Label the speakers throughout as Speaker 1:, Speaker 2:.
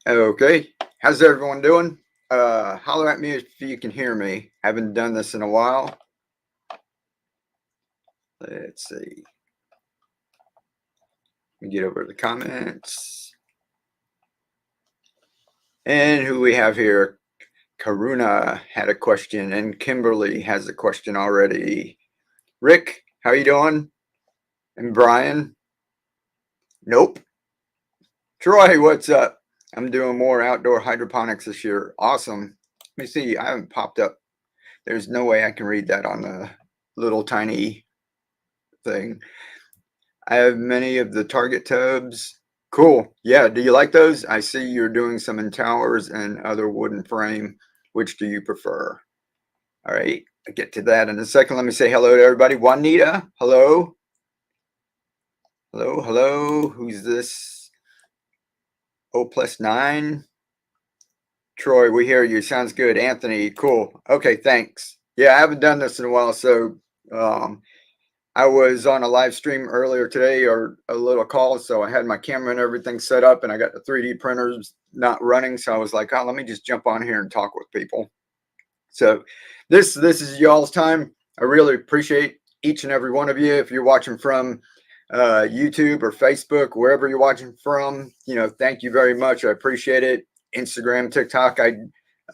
Speaker 1: Okay, how's everyone doing? Holler at me if you can hear me. Haven't done this in a while. Let's see. Let me get over to the comments. And who we have here? Karuna had a question, and Kimberly has a question already. Rick, how you doing? And Brian? Nope. Troy, what's up? I'm doing more outdoor hydroponics this year. Awesome. Let me see. I haven't popped up. There's no way I can read that on the little tiny thing. I have many of the Target tubs. Cool. Yeah. Do you like those? I see you're doing some in towers and other wooden frame. Which do you prefer? All right. I'll get to that in a second. Let me say hello to everybody. Juanita, hello. Hello, hello. Who's this? O+9. Troy, we hear you. Sounds good. Anthony, cool. Okay, thanks. Yeah, I haven't done this in a while, so I was on a live stream earlier today, or a little call, so I had my camera and everything set up, and I got the 3D printers not running, so I was like, oh, let me just jump on here and talk with people. So this is y'all's time. I really appreciate each and every one of you. If you're watching from YouTube or Facebook, wherever you're watching from, thank you very much. I appreciate it. Instagram, TikTok,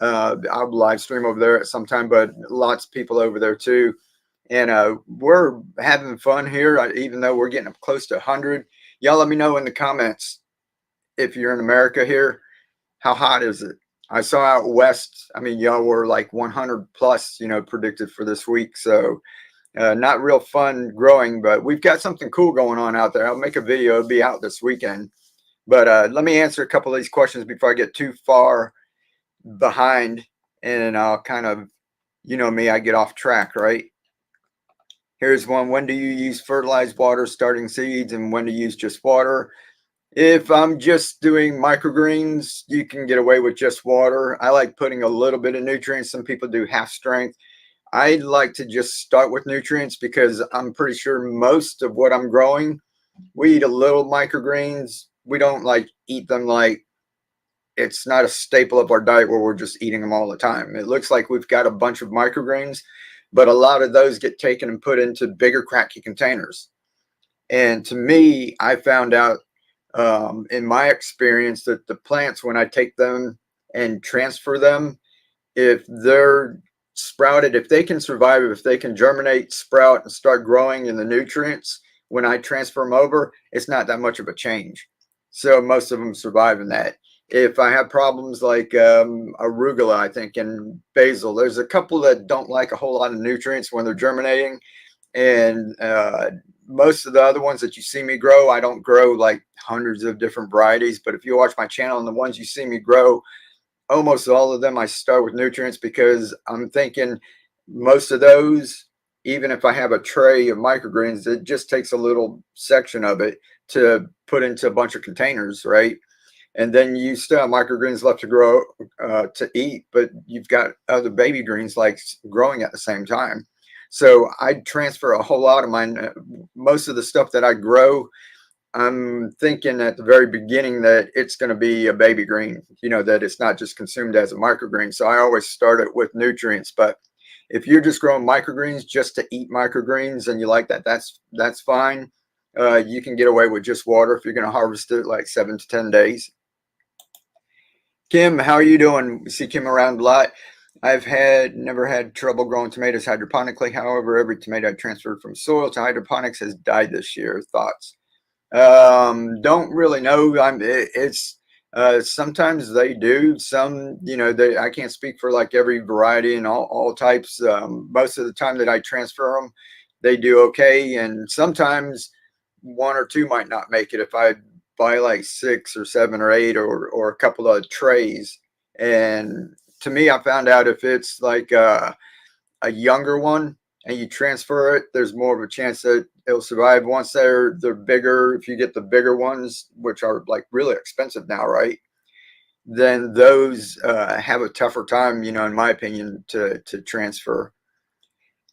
Speaker 1: I'll live stream over there at some time, but lots of people over there too. And we're having fun here, even though we're getting up close to 100. Y'all let me know in the comments if you're in America here, how hot is it? I saw out west, I mean, y'all were like 100 plus, predicted for this week. So not real fun growing, but we've got something cool going on out there. I'll make a video. It'll be out this weekend. But let me answer a couple of these questions before I get too far behind, and I'll kind of, me, I get off track, right? Here's one. When do you use fertilized water starting seeds, and when to use just water? If I'm just doing microgreens, you can get away with just water. I like putting a little bit of nutrients. Some people do half strength. I like to just start with nutrients because I'm pretty sure most of what I'm growing, we eat a little microgreens. We don't like eat them like it's not a staple of our diet where we're just eating them all the time. It looks like we've got a bunch of microgreens, but a lot of those get taken and put into bigger cracky containers. And to me, I found out in my experience that the plants, when I take them and transfer them, if they're sprouted, if they can survive, if they can germinate, sprout, and start growing in the nutrients, when I transfer them over, it's not that much of a change. So most of them survive in that. If I have problems like arugula, I think, and basil, there's a couple that don't like a whole lot of nutrients when they're germinating. And most of the other ones that you see me grow, I don't grow like hundreds of different varieties. But if you watch my channel and the ones you see me grow, almost all of them I start with nutrients, because I'm thinking most of those, even if I have a tray of microgreens, it just takes a little section of it to put into a bunch of containers, right? And then you still have microgreens left to grow, to eat, but you've got other baby greens like growing at the same time. So I transfer a whole lot of mine. Most of the stuff that I grow, I'm thinking at the very beginning that it's going to be a baby green, that it's not just consumed as a microgreen. So I always start it with nutrients. But if you're just growing microgreens just to eat microgreens and you like that, that's fine. You can get away with just water if you're going to harvest it like 7 to 10 days. Kim, how are you doing? We see Kim around a lot. I've never had trouble growing tomatoes hydroponically. However, every tomato I transferred from soil to hydroponics has died this year. Thoughts? Don't really know. It's sometimes they do. Some, I can't speak for like every variety and all types. Most of the time that I transfer them, they do okay, and sometimes one or two might not make it if I buy like 6 or 7 or 8 or a couple of trays. And to me, I found out if it's like a younger one and you transfer it, there's more of a chance that it'll survive. Once they're bigger, if you get the bigger ones, which are like really expensive now, right? Then those have a tougher time, in my opinion, to transfer.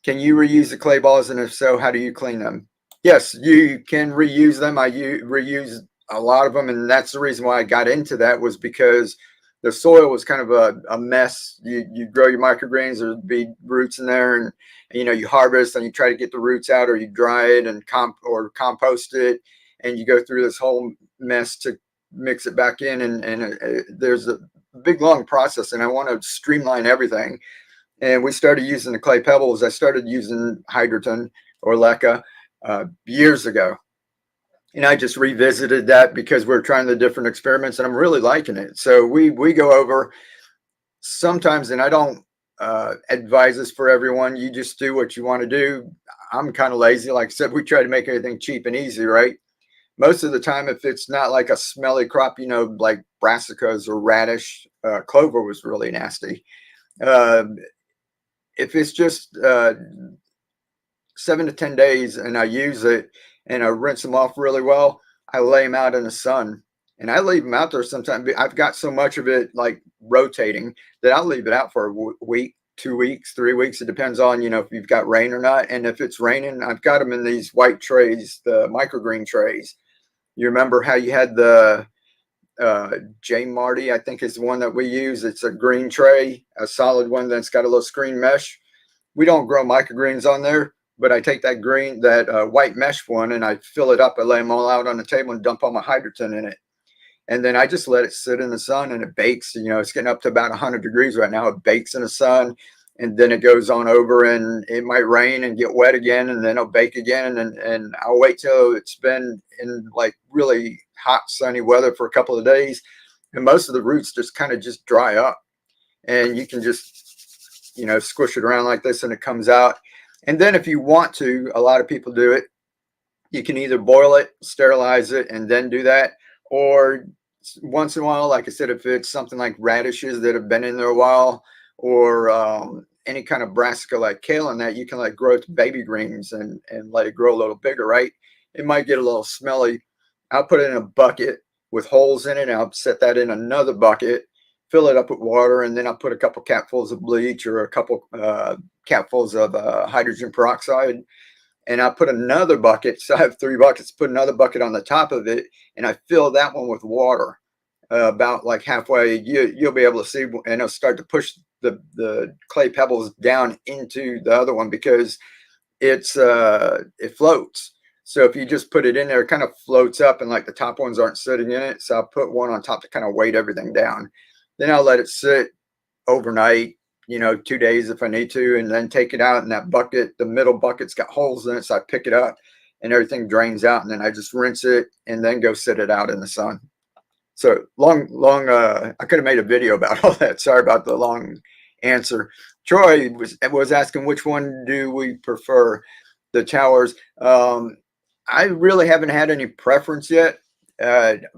Speaker 1: Can you reuse the clay balls? And if so, how do you clean them? Yes, you can reuse them. I reuse a lot of them. And that's the reason why I got into that, was because the soil was kind of a mess. You grow your microgreens, there'd be roots in there, and you know, you harvest and you try to get the roots out, or you dry it and compost it, and you go through this whole mess to mix it back in. And there's a big long process, and I want to streamline everything. And we started using the clay pebbles. I started using Hydroton or Leca years ago. And I just revisited that because we're trying the different experiments, and I'm really liking it. So we go over sometimes, and I don't advise this for everyone. You just do what you want to do. I'm kind of lazy. Like I said, we try to make everything cheap and easy, right? Most of the time, if it's not like a smelly crop, you know, like brassicas or radish, clover was really nasty. Uh, if it's just 7 to 10 days and I use it and I rinse them off really well, I lay them out in the sun, and I leave them out there sometimes. I've got so much of it like rotating that I'll leave it out for a week, 2 weeks, 3 weeks. It depends on, you know, if you've got rain or not. And if it's raining, I've got them in these white trays, the microgreen trays. You remember how you had the J Marty, I think is the one that we use. It's a green tray, a solid one that's got a little screen mesh. We don't grow microgreens on there, but I take that white mesh one, and I fill it up. I lay them all out on the table and dump all my Hydroton in it. And then I just let it sit in the sun, and it bakes. You know, it's getting up to about 100 degrees right now. It bakes in the sun, and then it goes on over, and it might rain and get wet again, and then it'll bake again. And I'll wait till it's been in like really hot, sunny weather for a couple of days. And most of the roots just kind of just dry up, and you can just, you know, squish it around like this, and it comes out. And then if you want to, a lot of people do it, you can either boil it, sterilize it, and then do that. Or once in a while, like I said, if it's something like radishes that have been in there a while, or any kind of brassica like kale and that, you can like grow it to baby greens and let it grow a little bigger, right? It might get a little smelly. I'll put it in a bucket with holes in it, and I'll set that in another bucket, fill it up with water, and then I'll put a couple capfuls of bleach or a couple capfuls of hydrogen peroxide, and I put another bucket. So I have 3 buckets, put another bucket on the top of it, and I fill that one with water. About like halfway, you'll be able to see, and it'll start to push the clay pebbles down into the other one, because it floats. So if you just put it in there, it kind of floats up, and like the top ones aren't sitting in it. So I'll put one on top to kind of weight everything down. Then I'll let it sit overnight, you know, 2 days if I need to, and then take it out. And that bucket, the middle bucket's got holes in it, so I pick it up and everything drains out, and then I just rinse it and then go sit it out in the sun. So long I could have made a video about all that. Sorry about the long answer. Troy was asking, which one do we prefer, the towers? I really haven't had any preference yet.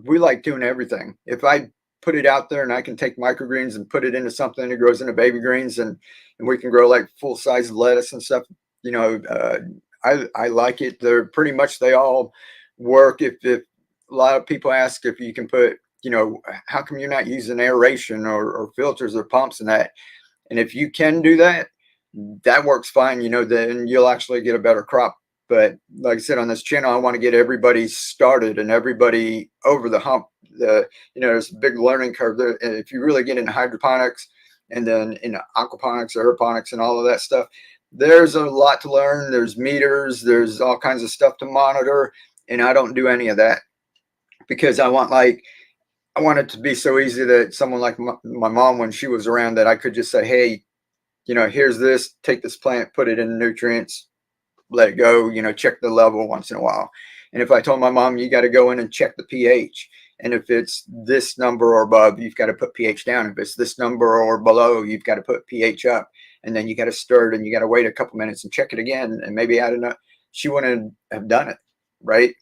Speaker 1: We like doing everything. If I put it out there and I can take microgreens and put it into something that grows into baby greens, and we can grow like full size lettuce and stuff, you know, I like it. They're pretty much, they all work. If a lot of people ask if you can put, you know, how come you're not using aeration or filters or pumps and that? And if you can do that, that works fine. You know, then you'll actually get a better crop. But like I said, on this channel, I want to get everybody started and everybody over the hump. You know, there's a big learning curve there. And if you really get into hydroponics and then into aquaponics, aeroponics, and all of that stuff, there's a lot to learn. There's meters, there's all kinds of stuff to monitor. And I don't do any of that, because I want it to be so easy that someone like my mom, when she was around, that I could just say, hey, you know, here's this, take this plant, put it in nutrients, let it go, you know, check the level once in a while. And if I told my mom, you got to go in and check the pH. And if it's this number or above, you've got to put pH down. If it's this number or below, you've got to put pH up. And then you got to stir it, and you got to wait a couple minutes and check it again, and maybe add enough. She wouldn't have done it, right?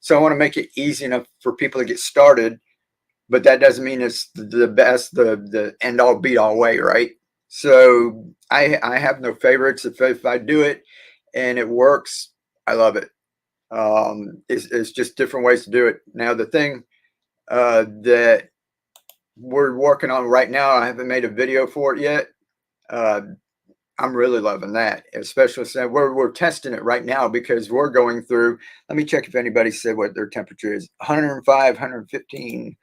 Speaker 1: So I want to make it easy enough for people to get started, but that doesn't mean it's the best, the end all be all way, right? So I have no favorites. If I do it and it works, I love it. It's just different ways to do it. Now, the thing that we're working on right now, I haven't made a video for it yet. I'm really loving that, especially since we're testing it right now because we're going through. Let me check if anybody said what their temperature is. 105, 115,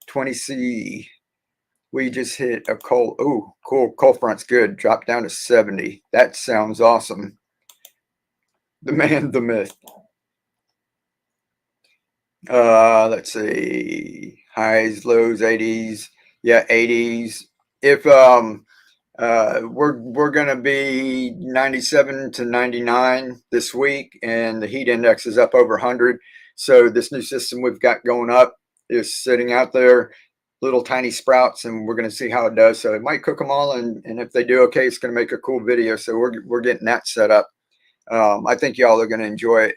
Speaker 1: 20 C. We just hit a cold. Oh, cool. Cold front's good. Dropped down to 70. That sounds awesome. The man, the myth. Let's see. Highs, lows, 80s. Yeah, 80s. If we're gonna be 97 to 99 this week, and the heat index is up over 100. So this new system we've got going up is sitting out there, little tiny sprouts, and we're gonna see how it does. So it might cook them all, and if they do okay, it's gonna make a cool video. So we're getting that set up. I think y'all are gonna enjoy it.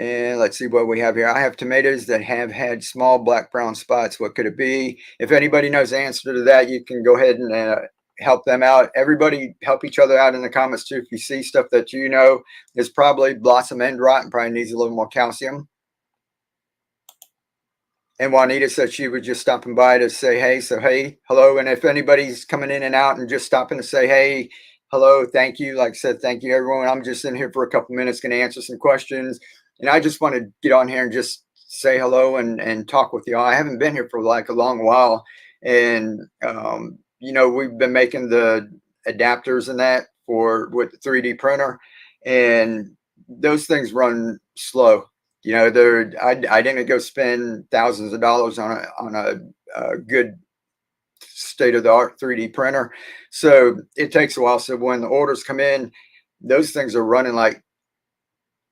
Speaker 1: And let's see what we have here. I have tomatoes that have had small black brown spots. What could it be? If anybody knows the answer to that, you can go ahead and help them out. Everybody help each other out in the comments too. If you see stuff that you know is probably blossom end rot and probably needs a little more calcium. And Juanita said she was just stopping by to say hey. So hey, hello. And if anybody's coming in and out and just stopping to say hey, hello, thank you. Like I said, thank you everyone. I'm just in here for a couple minutes, going to answer some questions. And I just want to get on here and just say hello and talk with y'all. I haven't been here for like a long while. And, you know, we've been making the adapters and that with the 3D printer. And those things run slow. You know, I didn't go spend thousands of dollars on a good state of the art 3D printer. So it takes a while. So when the orders come in, those things are running like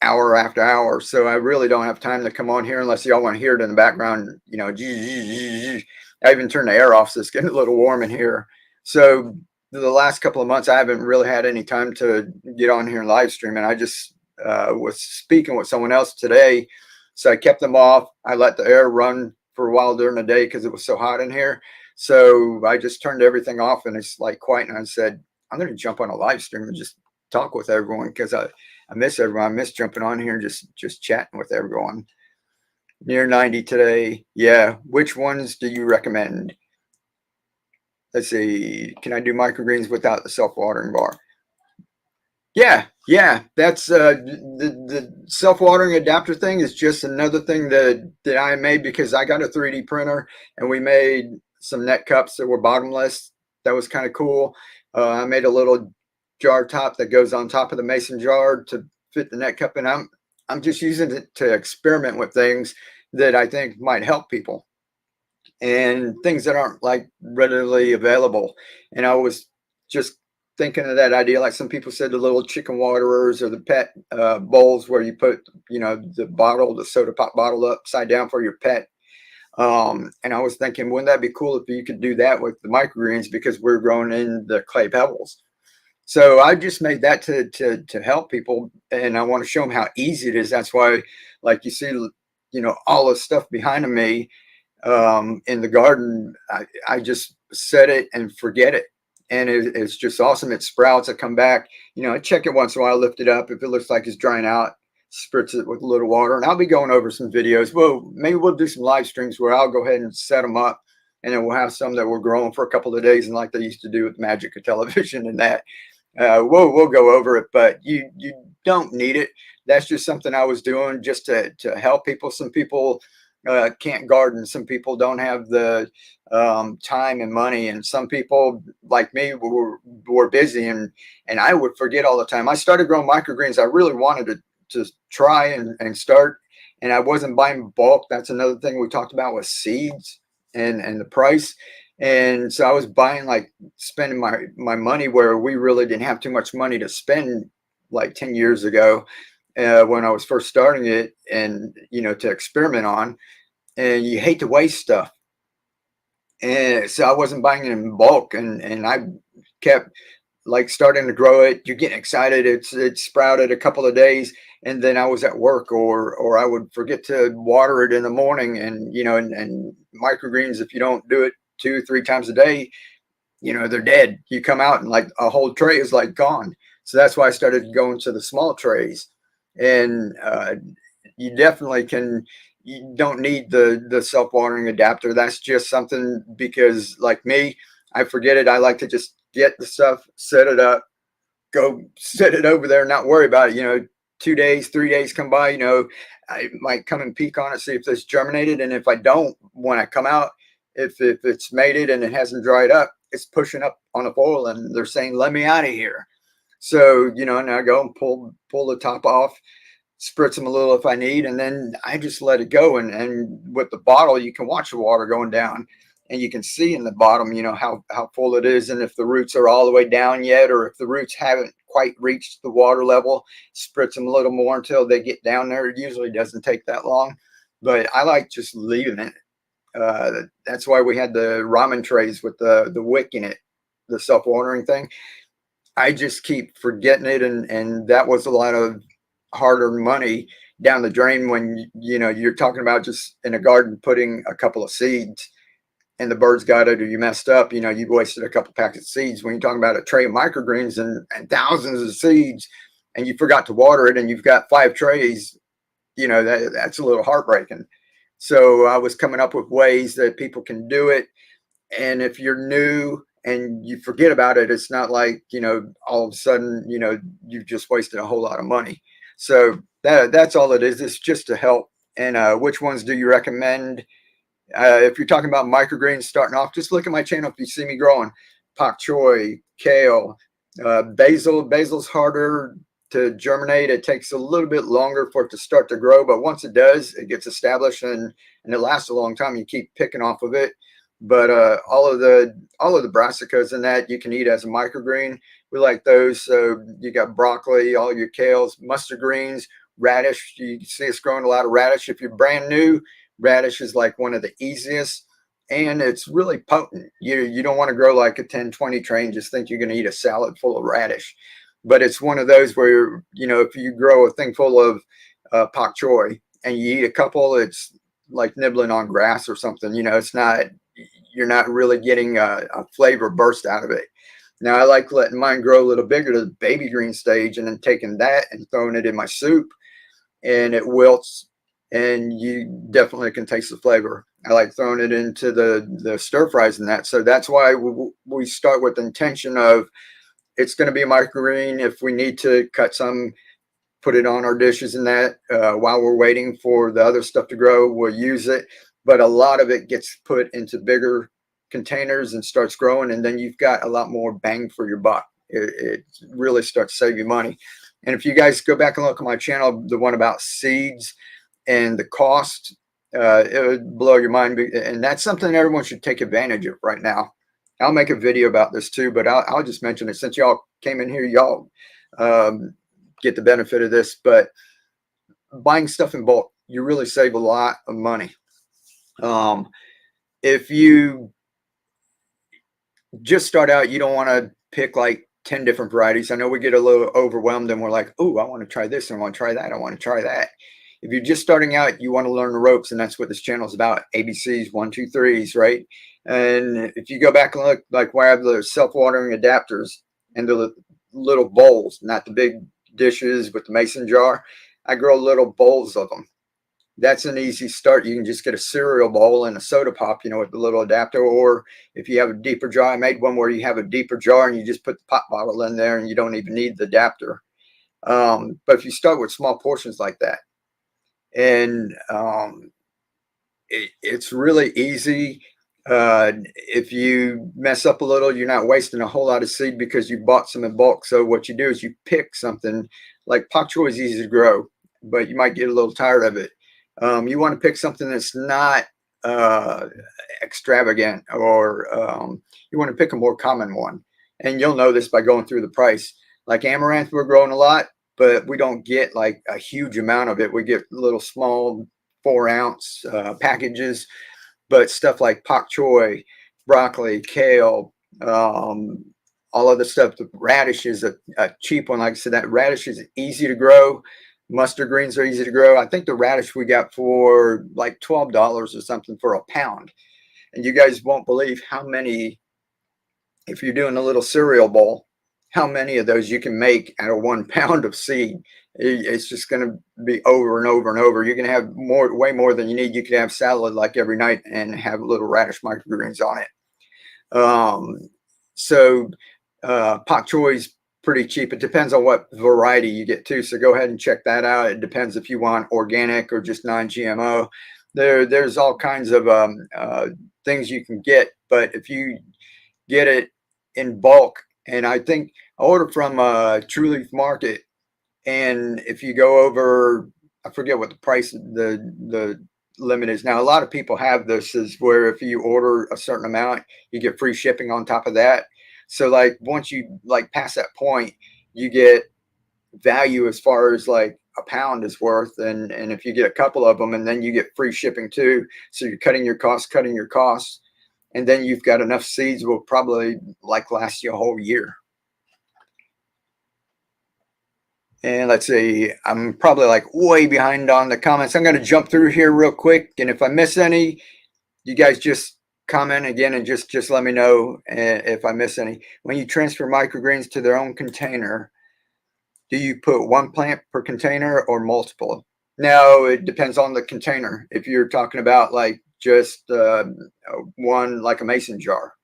Speaker 1: hour after hour. So I really don't have time to come on here unless y'all want to hear it in the background. You know, I even turned the air off, so it's getting a little warm in here. So the last couple of months, I haven't really had any time to get on here and live stream. And I just was speaking with someone else today. So I kept them off. I let the air run for a while during the day because it was so hot in here. So I just turned everything off and it's like quiet. And I said, I'm going to jump on a live stream and just talk with everyone because I miss everyone. I miss jumping on here and just chatting with everyone. Near 90 today. Yeah. Which ones do you recommend? Let's see. Can I do microgreens without the self-watering bar? Yeah. That's the self-watering adapter thing is just another thing that I made because I got a 3D printer and we made some net cups that were bottomless. That was kind of cool. I made a little jar top that goes on top of the mason jar to fit the net cup, and I'm just using it to experiment with things that I think might help people and things that aren't like readily available. And I was just thinking of that idea, like some people said, the little chicken waterers or the pet bowls where you put, you know, the soda pop bottle upside down for your pet. And I was thinking, wouldn't that be cool if you could do that with the microgreens because we're growing in the clay pebbles. So I just made that to help people, and I want to show them how easy it is. That's why, like you see, you know, all the stuff behind me in the garden, I just set it and forget it. And it's just awesome. It sprouts. I come back, you know, I check it once in a while, lift it up. If it looks like it's drying out, spritz it with a little water. And I'll be going over some videos. Well, maybe we'll do some live streams where I'll go ahead and set them up. And then we'll have some that we're growing for a couple of days. And like they used to do with magic of television and that. We'll go over it, but you don't need it. That's just something I was doing just to help people. Some people can't garden. Some people don't have the time and money, and some people like me were busy, and I would forget all the time. I started growing microgreens. I really wanted to try and start, and I wasn't buying bulk. That's another thing we talked about with seeds and the price. And so I was buying, like spending my money where we really didn't have too much money to spend like 10 years ago when I was first starting it, and, you know, to experiment on. And you hate to waste stuff. And so I wasn't buying it in bulk, and I kept like starting to grow it. You're getting excited. It sprouted a couple of days, and then I was at work, or I would forget to water it in the morning. And, you know, and microgreens, if you don't do it 2-3 times a day, you know, they're dead. You come out and like a whole tray is like gone. So that's why I started going to the small trays. And you definitely can. You don't need the self-watering adapter. That's just something because, like me, I forget it. I like to just get the stuff, set it up, go set it over there, and not worry about it. You know, 2 days, 3 days come by, you know, I might come and peek on it, see if it's germinated. And if I don't, when I come out, if it's mated and it hasn't dried up, it's pushing up on the foil and they're saying, let me out of here. So, you know, and I go and pull the top off, spritz them a little if I need, and then I just let it go. And with the bottle, you can watch the water going down, and you can see in the bottom, you know, how full it is, and if the roots are all the way down yet, or if the roots haven't quite reached the water level, spritz them a little more until they get down there. It usually doesn't take that long, but I like just leaving it. That's why we had the ramen trays with the wick in it, the self-watering thing. I just keep forgetting it, and that was a lot of hard-earned money down the drain when, you know, you're talking about just in a garden putting a couple of seeds and the birds got it or you messed up, you know, you wasted a couple packets of seeds. When you're talking about a tray of microgreens and thousands of seeds and you forgot to water it and you've got 5 trays, you know, that's a little heartbreaking. So I was coming up with ways that people can do it. And if you're new and you forget about it, it's not like, you know, all of a sudden, you know, you've just wasted a whole lot of money. So that's all it is. It's just to help. And which ones do you recommend? If you're talking about microgreens starting off, just look at my channel if you see me growing. Pak choi, kale, basil. Basil's harder to germinate. It takes a little bit longer for it to start to grow, but once it does, it gets established and it lasts a long time. You keep picking off of it. But all of the brassicas and that you can eat as a microgreen. We like those. So you got broccoli, all your kales, mustard greens, radish. You see us growing a lot of radish. If you're brand new, radish is like one of the easiest, and it's really potent. You don't want to grow like a 10-20 tray and just think you're going to eat a salad full of radish. But it's one of those where, you know, if you grow a thing full of pak choi and you eat a couple, it's like nibbling on grass or something. You know, it's not, you're not really getting a flavor burst out of it. Now I like letting mine grow a little bigger to the baby green stage and then taking that and throwing it in my soup, and it wilts and you definitely can taste the flavor. I like throwing it into the stir fries and that. So that's why we start with the intention of it's going to be a microgreen. If we need to cut some, put it on our dishes and that while we're waiting for the other stuff to grow, we'll use it. But a lot of it gets put into bigger containers and starts growing, and then you've got a lot more bang for your buck. It really starts to save you money. And if you guys go back and look at my channel, the one about seeds and the cost, it would blow your mind. And that's something everyone should take advantage of right now. I'll make a video about this too, but I'll just mention it since y'all came in here. Y'all get the benefit of this. But buying stuff in bulk, you really save a lot of money. If you just start out, you don't want to pick like 10 different varieties. I know we get a little overwhelmed and we're like, oh, I want to try this and I want to try that. I want to try that. If you're just starting out, you want to learn the ropes, and that's what this channel is about. ABCs, 1, 2, 3s, right? And if you go back and look, like where I have the self-watering adapters and the little bowls, not the big dishes with the mason jar, I grow little bowls of them. That's an easy start. You can just get a cereal bowl and a soda pop, you know, with the little adapter. Or if you have a deeper jar, I made one where you have a deeper jar and you just put the pop bottle in there and you don't even need the adapter. But if you start with small portions like that, and it's really easy. If you mess up a little, you're not wasting a whole lot of seed because you bought some in bulk. So what you do is you pick something like pak choi is easy to grow, but you might get a little tired of it. You want to pick something that's not extravagant, or you want to pick a more common one. And you'll know this by going through the price. Like amaranth, we're growing a lot, but we don't get like a huge amount of it. We get little small 4-ounce packages. But stuff like pak choi, broccoli, kale, all of the stuff, the radish is a cheap one. Like I said, that radish is easy to grow. Mustard greens are easy to grow. I think the radish we got for like $12 or something for a pound. And you guys won't believe how many, if you're doing a little cereal bowl, how many of those you can make out of 1 pound of seed. It's just going to be over and over and over. You're going to have way more than you need. You could have salad like every night and have little radish microgreens on it. So Pak choi's pretty cheap. It depends on what variety you get too. So go ahead and check that out. It depends if you want organic or just non-GMO. There's all kinds of things you can get, but if you get it in bulk, and I think I ordered from True Leaf Market, and if you go over, I forget what the price the limit is now. A lot of people have this is where if you order a certain amount, you get free shipping on top of that. So like once you like pass that point, you get value as far as like a pound is worth, and if you get a couple of them, and then you get free shipping too. So you're cutting your costs, and then you've got enough seeds will probably like last you a whole year. And let's see, I'm probably like way behind on the comments. I'm going to jump through here real quick. And if I miss any, you guys just comment again and just let me know if I miss any. When you transfer microgreens to their own container, do you put one plant per container or multiple? No, it depends on the container. If you're talking about like just one, like a mason jar,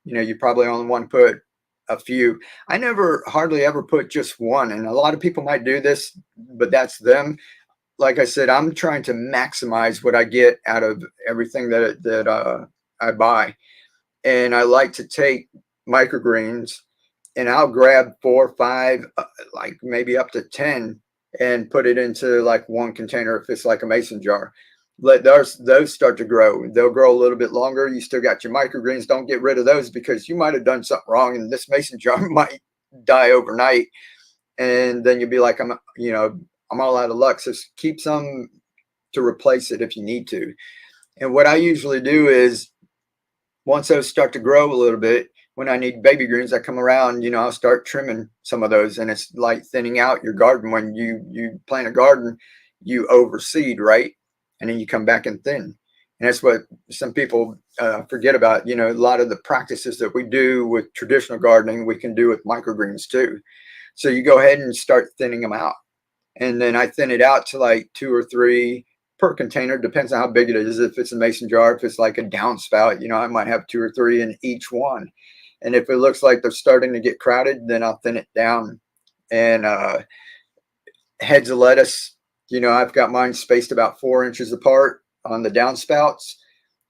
Speaker 1: you probably only want to put a few. I never hardly ever put just one, and a lot of people might do this, but that's them. Like I said, I'm trying to maximize what I get out of everything that I buy, and I like to take microgreens, and I'll grab 4 or 5, like maybe up to 10, and put it into like one container if it's like a mason jar. Let those start to grow. They'll grow a little bit longer. You still got your microgreens. Don't get rid of those because you might have done something wrong, and this mason jar might die overnight. And then you'll be like, I'm all out of luck. So keep some to replace it if you need to. And what I usually do is once those start to grow a little bit, when I need baby greens, I come around, I'll start trimming some of those. And it's like thinning out your garden. When you plant a garden, you overseed, right? And then you come back and thin. And that's what some people forget about. A lot of the practices that we do with traditional gardening, we can do with microgreens too. So you go ahead and start thinning them out. And then I thin it out to like 2 or 3 per container. Depends on how big it is. If it's a mason jar, if it's like a downspout, I might have 2 or 3 in each one. And if it looks like they're starting to get crowded, then I'll thin it down. And heads of lettuce, I've got mine spaced about 4 inches apart on the downspouts.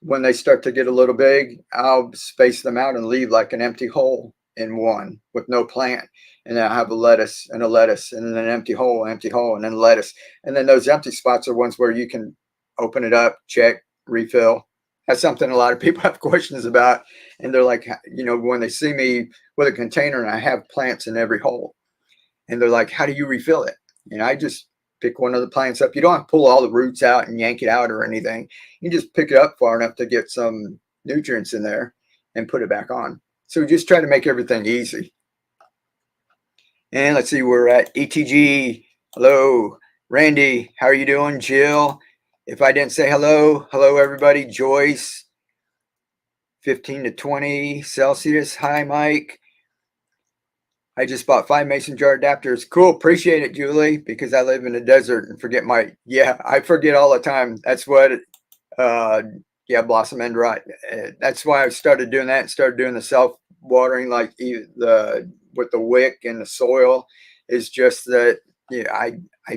Speaker 1: When they start to get a little big, I'll space them out and leave like an empty hole in one with no plant. And then I have a lettuce and then an empty hole, and then lettuce. And then those empty spots are ones where you can open it up, check, refill. That's something a lot of people have questions about. And they're like, when they see me with a container and I have plants in every hole, and they're like, how do you refill it? And I just pick one of the plants up. You don't have to pull all the roots out and yank it out or anything. You just pick it up far enough to get some nutrients in there and put it back on. So we just try to make everything easy. And let's see, we're at ETG. Hello, Randy. How are you doing? Jill. If I didn't say hello, hello everybody. Joyce, 15 to 20 Celsius. Hi, Mike. I just bought 5 mason jar adapters. Cool. Appreciate it, Julie, because I live in the desert and forget I forget all the time. That's what, Blossom End Rot. That's why I started doing that and started doing the self-watering, like with the wick and the soil. Is just that, I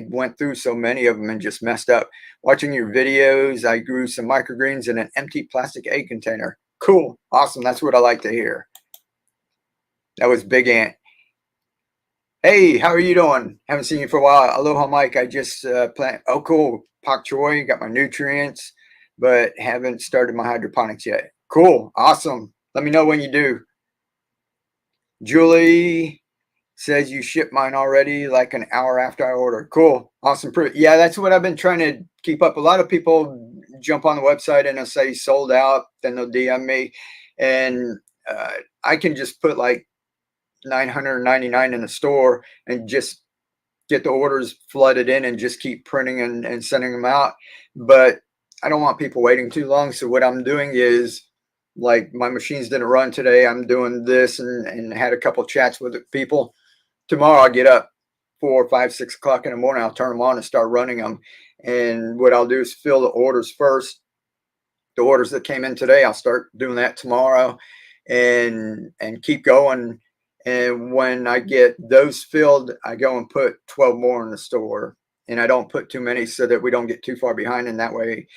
Speaker 1: went through so many of them and just messed up. Watching your videos, I grew some microgreens in an empty plastic egg container. Cool. Awesome. That's what I like to hear. That was Big Ant. Hey, how are you doing? Haven't seen you for a while. Aloha, Mike. I just planted. Oh, cool. Pak choy. Got my nutrients, but haven't started my hydroponics yet. Cool. Awesome. Let me know when you do. Julie says you shipped mine already like an hour after I ordered. Cool. Awesome. Yeah, that's what I've been trying to keep up. A lot of people jump on the website and they'll say sold out. Then they'll DM me. And I can just put like $999 in the store and just get the orders flooded in and just keep printing and sending them out. But I don't want people waiting too long. So what I'm doing is, like, my machines didn't run today. I'm doing this and had a couple chats with people. Tomorrow I'll get up 4, 5, 6 o'clock in the morning. I'll turn them on and start running them. And what I'll do is fill the orders first. The orders that came in today, I'll start doing that tomorrow and keep going. And when I get those filled, I go and put 12 more in the store. And I don't put too many so that we don't get too far behind. And that way,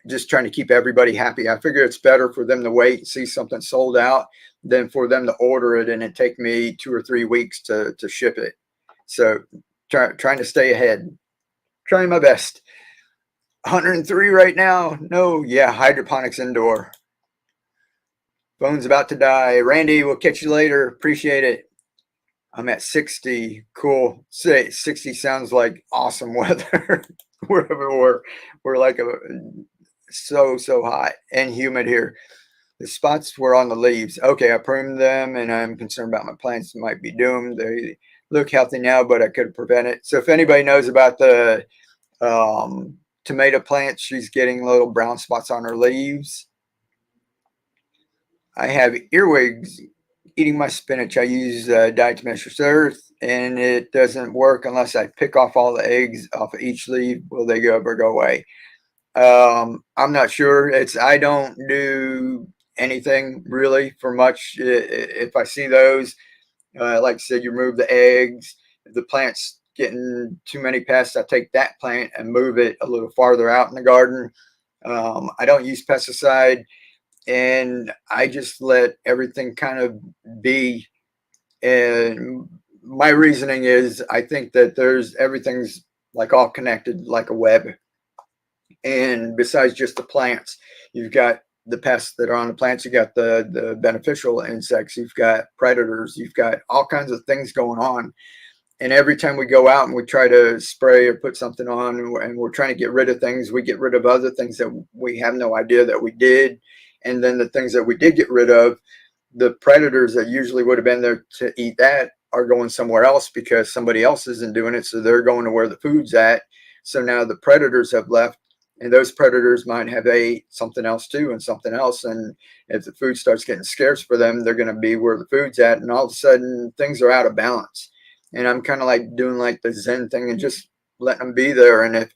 Speaker 1: just trying to keep everybody happy. I figure it's better for them to wait and see something sold out than for them to order it and it take me 2 or 3 weeks to ship it. So trying to stay ahead, trying my best. 103 right now. No, yeah, hydroponics indoor. Phone's about to die. Randy, we'll catch you later. Appreciate it. I'm at 60. Cool. Say 60 sounds like awesome weather. we're like so hot and humid here. The spots were on the leaves. Okay, I pruned them and I'm concerned about my plants might be doomed. They look healthy now, but I could prevent it. So if anybody knows about the tomato plant, she's getting little brown spots on her leaves. I have earwigs eating my spinach. I use diatomaceous earth, and it doesn't work unless I pick off all the eggs off of each leaf. Will they ever go away? I'm not sure. I don't do anything really for much. If I see those, like I said, you remove the eggs. If the plant's getting too many pests, I take that plant and move it a little farther out in the garden. I don't use pesticide, and I just let everything kind of be. And my reasoning is I think that everything's like all connected like a web. And besides just the plants, you've got the pests that are on the plants, you got the beneficial insects, you've got predators, you've got all kinds of things going on. And every time we go out and we try to spray or put something on and we're trying to get rid of things, we get rid of other things that we have no idea that we did. And then the things that we did get rid of, the predators that usually would have been there to eat that are going somewhere else because somebody else isn't doing it. So they're going to where the food's at. So now the predators have left, and those predators might have ate something else too and something else. And if the food starts getting scarce for them, they're going to be where the food's at. And all of a sudden things are out of balance. And I'm kind of like doing like the Zen thing and just letting them be there. And if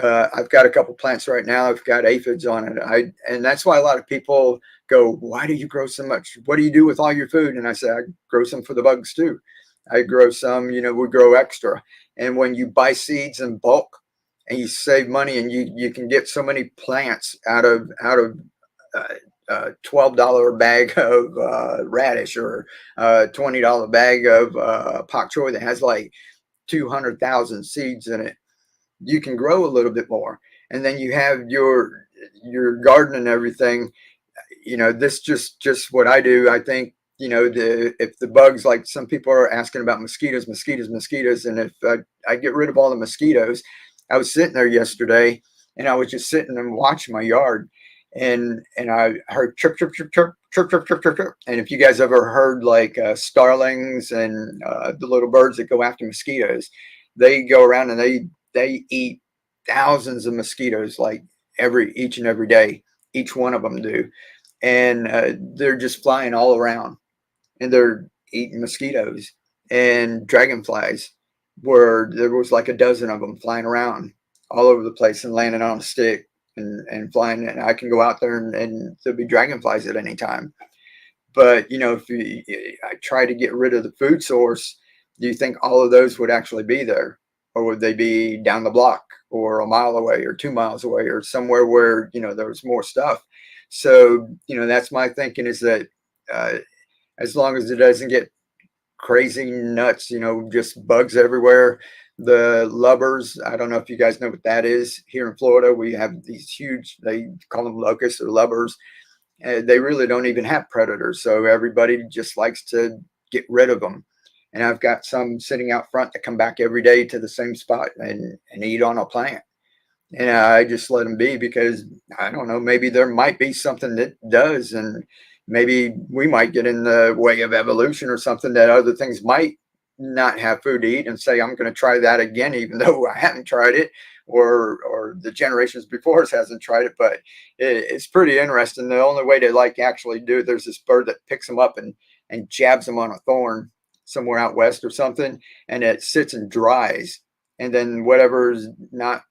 Speaker 1: I've got a couple plants right now, I've got aphids on it. And that's why a lot of people go, why do you grow so much? What do you do with all your food? And I say, I grow some for the bugs too. I grow some, we grow extra. And when you buy seeds in bulk and you save money and you can get so many plants out of $12 bag of radish or $20 bag of pak choi that has like 200,000 seeds in it, you can grow a little bit more. And then you have your garden and everything. This just what I do. I think, if the bugs, like some people are asking about mosquitoes, and if I get rid of all the mosquitoes. I was sitting there yesterday and I was just sitting and watching my yard, and I heard chirp, chirp, chirp, chirp, chirp, chirp, chirp, chirp, chirp. And if you guys ever heard like starlings and the little birds that go after mosquitoes, they go around and they eat thousands of mosquitoes, like each and every day. Each one of them do. And they're just flying all around and they're eating mosquitoes and dragonflies, where there was like a dozen of them flying around all over the place and landing on a stick and flying. And I can go out there and there'll be dragonflies at any time. But, if I try to get rid of the food source, do you think all of those would actually be there? Or would they be down the block or a mile away or 2 miles away or somewhere where, there was more stuff? So, that's my thinking, is that as long as it doesn't get crazy nuts, just bugs everywhere. The lubbers, I don't know if you guys know what that is. Here in Florida, we have these huge, they call them locusts or lubbers. They really don't even have predators. So everybody just likes to get rid of them. And I've got some sitting out front that come back every day to the same spot and eat on a plant. And I just let them be because I don't know, maybe there might be something that does. And maybe we might get in the way of evolution or something, that other things might not have food to eat and say, I'm going to try that again, even though I haven't tried it, or the generations before us hasn't tried it. But it's pretty interesting. The only way to like actually do it, there's this bird that picks them up and jabs them on a thorn somewhere out west or something, and it sits and dries. And then whatever's not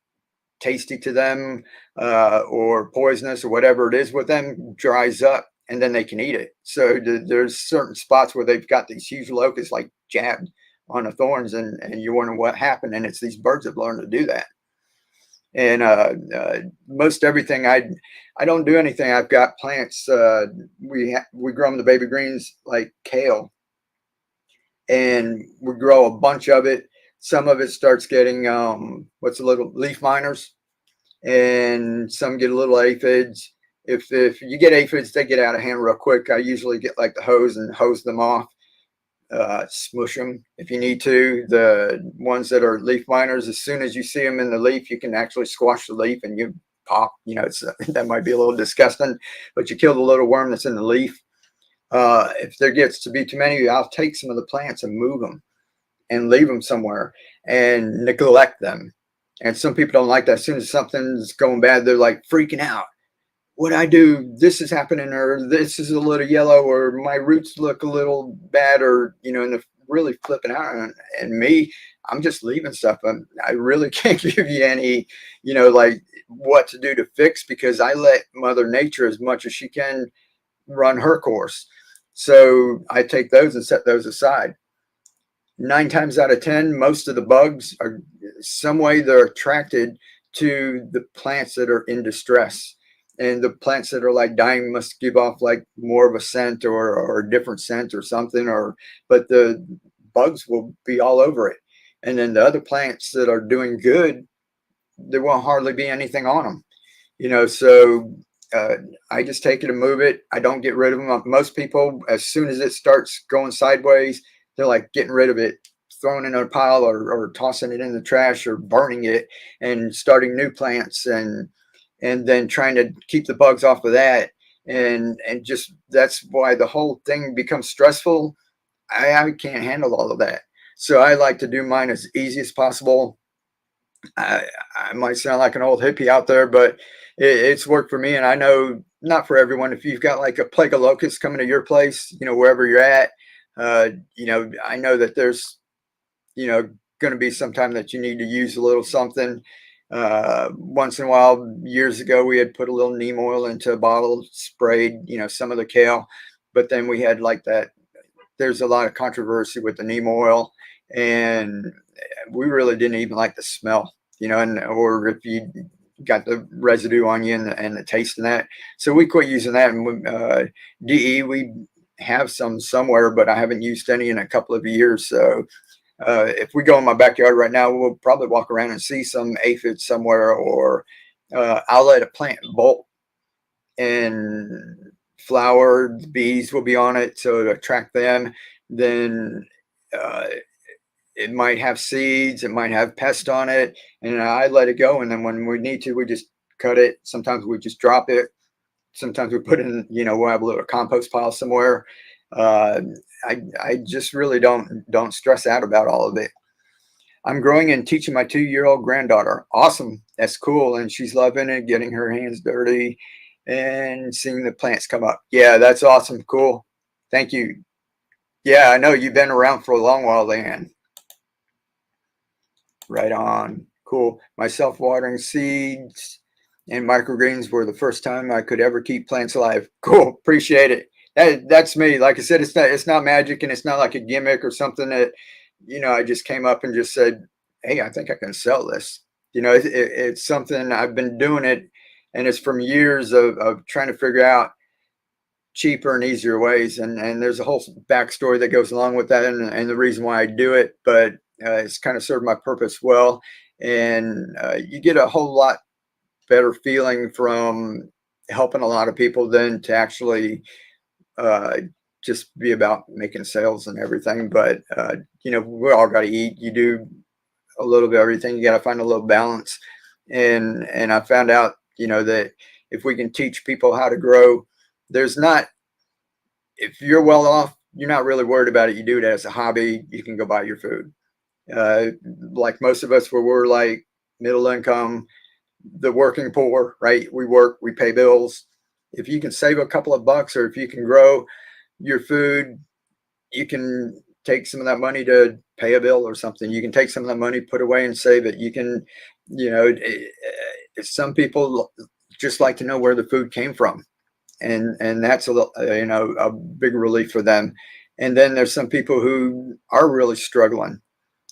Speaker 1: tasty to them or poisonous or whatever it is with them dries up, and then they can eat it. So there's certain spots where they've got these huge locusts like jabbed on the thorns, and you wonder what happened. And it's these birds have learned to do that. And most everything I don't do anything. I've got plants. We grow them the baby greens like kale, and we grow a bunch of it. Some of it starts getting what's a little leaf miners, and some get a little aphids. If you get aphids, they get out of hand real quick. I usually get like the hose and hose them off, smush them if you need to. The ones that are leaf miners, as soon as you see them in the leaf, you can actually squash the leaf and you pop. You know, it's that might be a little disgusting, but you kill the little worm that's in the leaf. If there gets to be too many, I'll take some of the plants and move them and leave them somewhere and neglect them. And some people don't like that. As soon as something's going bad, they're like freaking out. What I do, this is happening, or this is a little yellow, or my roots look a little bad, or, you know, and they're really flipping out. And me, I'm just leaving stuff. I really can't give you any, you know, like what to do to fix, because I let Mother Nature, as much as she can, run her course. So I take those and set those aside. 9 times out of 10, most of the bugs are some way they're attracted to the plants that are in distress. And the plants that are like dying must give off like more of a scent, or a different scent or something, but the bugs will be all over it. And then the other plants that are doing good, there won't hardly be anything on them, you know. So I just take it and move it. I don't get rid of them. Most people, as soon as it starts going sideways, they're like getting rid of it, throwing it in a pile, or tossing it in the trash, or burning it and starting new plants, and then trying to keep the bugs off of that. And just, that's why the whole thing becomes stressful. I can't handle all of that. So I like to do mine as easy as possible. I might sound like an old hippie out there, but it's worked for me. And I know not for everyone. If you've got like a plague of locusts coming to your place, you know, wherever you're at, you know, I know that there's, you know, going to be some time that you need to use a little something. Once in a while, years ago, we had put a little neem oil into a bottle, sprayed, you know, some of the kale, but then we had like that. There's a lot of controversy with the neem oil, and we really didn't even like the smell, you know, and or if you got the residue on you and the taste in that. So we quit using that. And DE, we have some somewhere, but I haven't used any in a couple of years. So if we go in my backyard right now, we'll probably walk around and see some aphids somewhere, or I'll let a plant bolt and flower. The bees will be on it, so to attract them. Then it might have seeds, it might have pest on it, and I let it go. And then when we need to, we just cut it. Sometimes we just drop it. Sometimes we put in, you know, we'll have a little compost pile somewhere. Uh, I just really don't stress out about all of it. I'm growing and teaching my 2-year-old granddaughter. Awesome. That's cool. And she's loving it, getting her hands dirty and seeing the plants come up. Yeah, that's awesome. Cool. Thank you. Yeah, I know you've been around for a long while, Leanne. Right on. Cool. My self-watering seeds and microgreens were the first time I could ever keep plants alive. Cool. Appreciate it. That's me. Like I said, it's not magic, and it's not like a gimmick or something that, you know, I just came up and just said, hey, I think I can sell this. You know, it's something I've been doing it, and it's from years of trying to figure out cheaper and easier ways. And there's a whole backstory that goes along with that, and the reason why I do it, but it's kind of served my purpose well. And you get a whole lot better feeling from helping a lot of people than to actually just be about making sales and everything. But you know, we all got to eat. You do a little bit of everything. You got to find a little balance. And I found out, you know, that if we can teach people how to grow, there's not, if you're well off, you're not really worried about it. You do it as a hobby. You can go buy your food. Like most of us, where we're like middle income, the working poor, right? We work, we pay bills. If you can save a couple of bucks, or if you can grow your food, you can take some of that money to pay a bill or something. You can take some of that money, put away and save it. You can, you know, some people just like to know where the food came from. and that's a big relief for them. And then there's some people who are really struggling.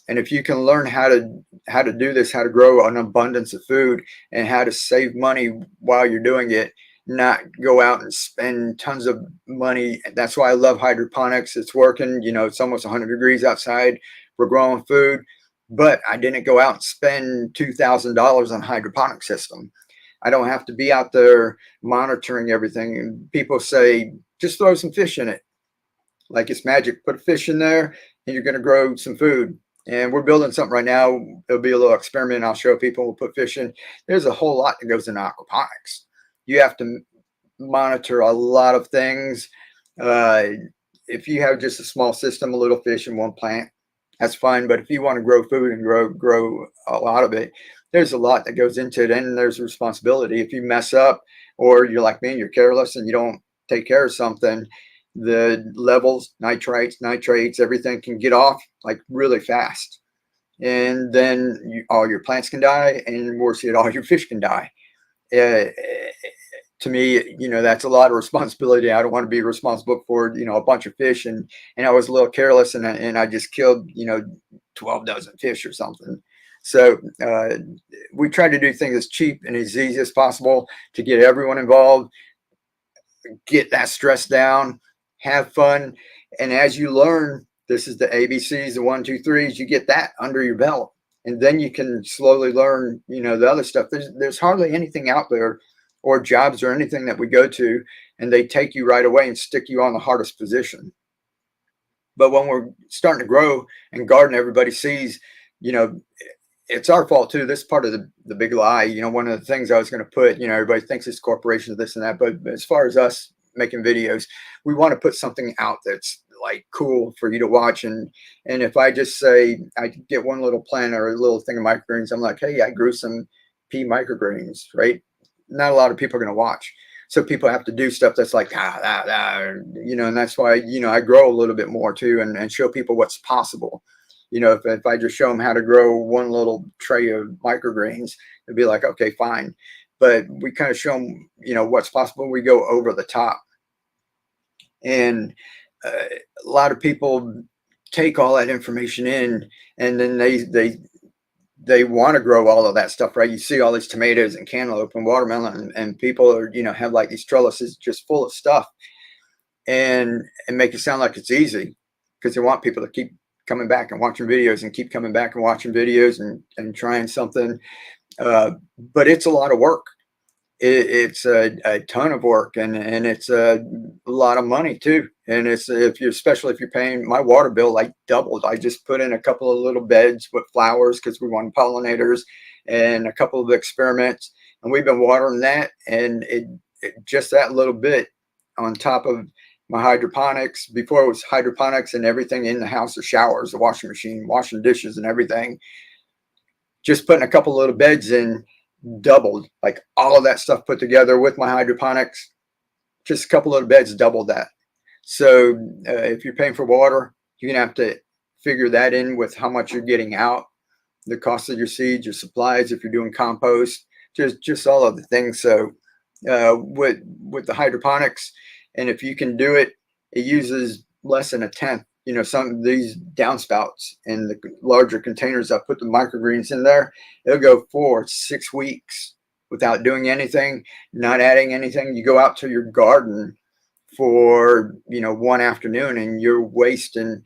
Speaker 1: And if you can learn how to do this, how to grow an abundance of food and how to save money while you're doing it, not go out and spend tons of money. That's why I love hydroponics. It's working. It's almost 100 degrees outside. We're growing food, but I didn't go out and spend $2,000 on a hydroponic system. I don't have to be out there monitoring everything. And people say, just throw some fish in it. Like it's magic. Put a fish in there and you're going to grow some food. And we're building something right now. It'll be a little experiment. I'll show people. We'll put fish in. There's a whole lot that goes into aquaponics. You have to monitor a lot of things. If you have just a small system, a little fish in one plant, that's fine. But if you want to grow food and grow a lot of it, there's a lot that goes into it, and there's responsibility. If you mess up, or you're like me and you're careless and you don't take care of something, the levels, nitrates, everything can get off like really fast. And then all your plants can die, and worse yet, all your fish can die. To me, that's a lot of responsibility. I don't want to be responsible for, a bunch of fish. And I was a little careless, and I just killed, 12 dozen fish or something. So we try to do things as cheap and as easy as possible to get everyone involved, get that stress down, have fun. And as you learn, this is the ABCs, the 1, 2, 3s, you get that under your belt. And then you can slowly learn, the other stuff. There's hardly anything out there, or jobs or anything that we go to, and they take you right away and stick you on the hardest position. But when we're starting to grow and garden, everybody sees, it's our fault too. This is part of the big lie. One of the things I was going to put, everybody thinks it's corporations, this and that. But as far as us making videos, we want to put something out that's like cool for you to watch. And if I just say, I get one little plant or a little thing of microgreens, I'm like, hey, I grew some pea microgreens, right? Not a lot of people are going to watch. So people have to do stuff that's like, and that's why, I grow a little bit more too, and show people what's possible. If I just show them how to grow one little tray of microgreens, it'd be like, okay, fine. But we kind of show them, what's possible. We go over the top. And a lot of people take all that information in, and then they want to grow all of that stuff, right? You see all these tomatoes and cantaloupe and watermelon, and people are, have like these trellises just full of stuff, and make it sound like it's easy, because they want people to keep coming back and watching videos, and keep coming back and watching videos, and trying something. But it's a lot of work. It's a ton of work, and it's a lot of money too. And it's, especially if you're paying, my water bill like doubled. I just put in a couple of little beds with flowers because we wanted pollinators, and a couple of experiments, and we've been watering that, and it just that little bit on top of my hydroponics. Before it was hydroponics and everything in the house, the showers, the washing machine, washing dishes and everything. Just putting a couple of little beds in doubled, like all of that stuff put together with my hydroponics. Just a couple of beds doubled that. So if you're paying for water, you're gonna have to figure that in with how much you're getting out, the cost of your seeds, your supplies, if you're doing compost, just all of the things. So with the hydroponics, and if you can do it, it uses less than a tenth. Some of these downspouts and the larger containers, I put the microgreens in there, it'll go 4-6 weeks without doing anything, not adding anything. You go out to your garden for, one afternoon, and you're wasting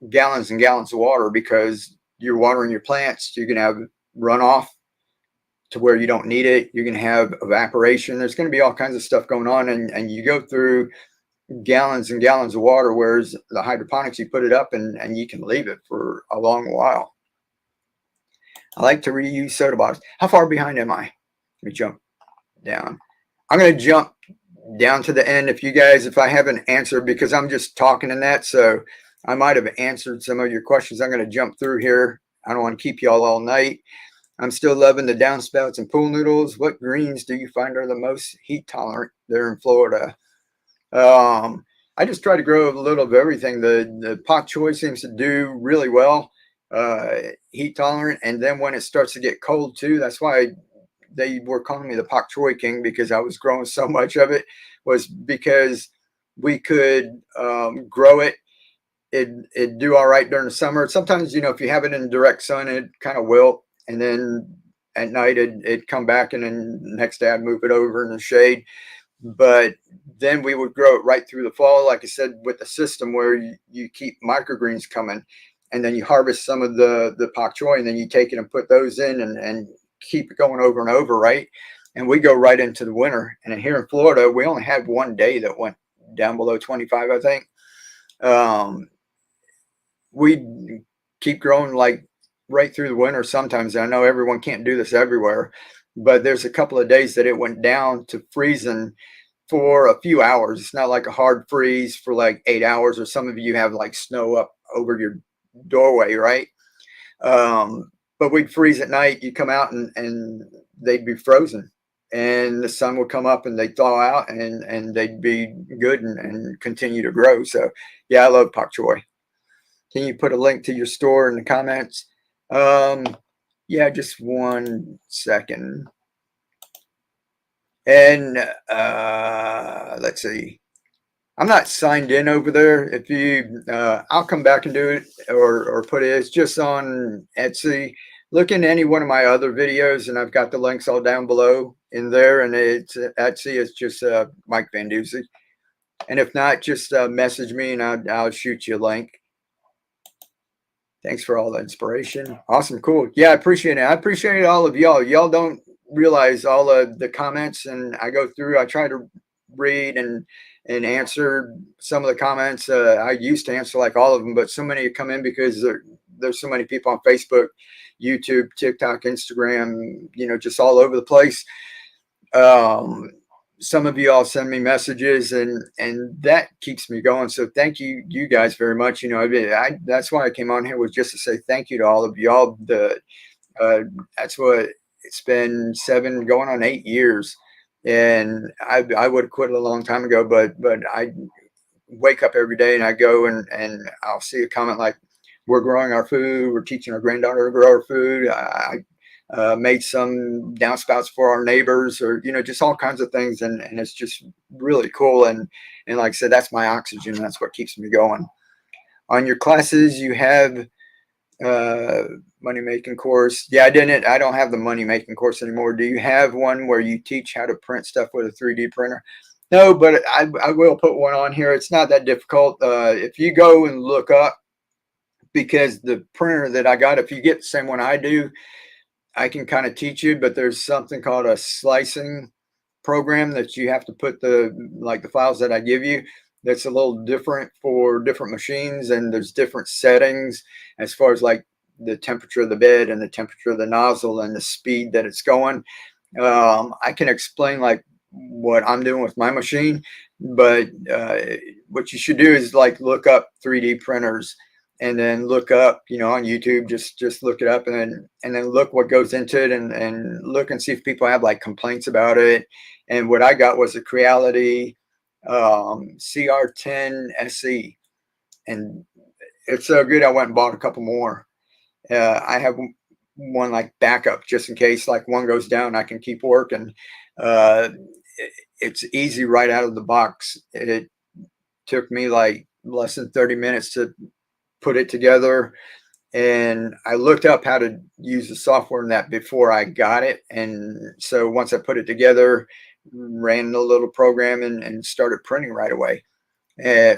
Speaker 1: gallons and gallons of water because you're watering your plants. You're going to have runoff to where you don't need it. You're going to have evaporation. There's going to be all kinds of stuff going on, and you go through gallons and gallons of water, whereas the hydroponics, you put it up and you can leave it for a long while. I like to reuse soda bottles. How far behind am I? Let me jump down. I'm going to jump down to the end if I haven't answered, because I'm just talking in that, so I might have answered some of your questions. I'm going to jump through here. I don't want to keep y'all all night. I'm still loving the downspouts and pool noodles. What greens do you find are the most heat tolerant there in Florida? I just try to grow a little of everything. The pak choi seems to do really well, heat tolerant. And then when it starts to get cold too, that's why they were calling me the pak choi king because I was growing so much of it, was because we could grow it. It'd do all right during the summer. Sometimes, if you have it in direct sun, it kind of wilt, and then at night it'd come back, and then the next day I'd move it over in the shade. But then we would grow it right through the fall, like I said, with the system where you keep microgreens coming, and then you harvest some of the pak choi, and then you take it and put those in, and keep it going over and over, right? And we go right into the winter. And here in Florida, we only had one day that went down below 25, I think. We keep growing like right through the winter sometimes. I know everyone can't do this everywhere, but there's a couple of days that it went down to freezing for a few hours. It's not like a hard freeze for like 8 hours, or some of you have like snow up over your doorway, right? But we'd freeze at night. You come out and they'd be frozen, and the sun would come up and they'd thaw out, and they'd be good and continue to grow. So yeah, I love pak choi. Can you put a link to your store in the comments? Yeah, just 1 second. And let's see. I'm not signed in over there. If you, I'll come back and do it, or put it. It's just on Etsy. Look into any one of my other videos, and I've got the links all down below in there. And it's Etsy. It's just Mike Van Duzy. And if not, just message me, and I'll shoot you a link. Thanks for all the inspiration. Awesome. Cool. Yeah, I appreciate it. I appreciate all of y'all. Y'all don't realize all of the comments, and I go through, I try to read and answer some of the comments. I used to answer like all of them, but so many come in because there's so many people on Facebook, YouTube, TikTok, Instagram, just all over the place. Some of you all send me messages, and that keeps me going. So thank you guys very much. That's why I came on here, was just to say thank you to all of y'all. That's what it's been, 7 going on 8 years, and I would have quit a long time ago, but I wake up every day and I go and I'll see a comment like, we're growing our food, we're teaching our granddaughter to grow our food. I made some downspouts for our neighbors, or just all kinds of things, and it's just really cool. And like I said, that's my oxygen. That's what keeps me going. On your classes, you have money making course. Yeah, I don't have the money making course anymore. Do you have one where you teach how to print stuff with a 3D printer? No, but I will put one on here. It's not that difficult. If you go and look up, because the printer that I got, if you get the same one I do, I can kind of teach you, but there's something called a slicing program that you have to put the files that I give you. That's a little different for different machines, and there's different settings as far as like the temperature of the bed and the temperature of the nozzle and the speed that it's going. I can explain like what I'm doing with my machine, but what you should do is like look up 3D printers, and then look up, on YouTube, just look it up, and then look what goes into it, and look and see if people have like complaints about it. And what I got was a Creality CR10 SE, and it's so good I went and bought a couple more. I have one like backup just in case like one goes down, I can keep working. It's easy right out of the box. It took me like less than 30 minutes to put it together, and I looked up how to use the software in that before I got it. And so once I put it together, ran the little program and started printing right away.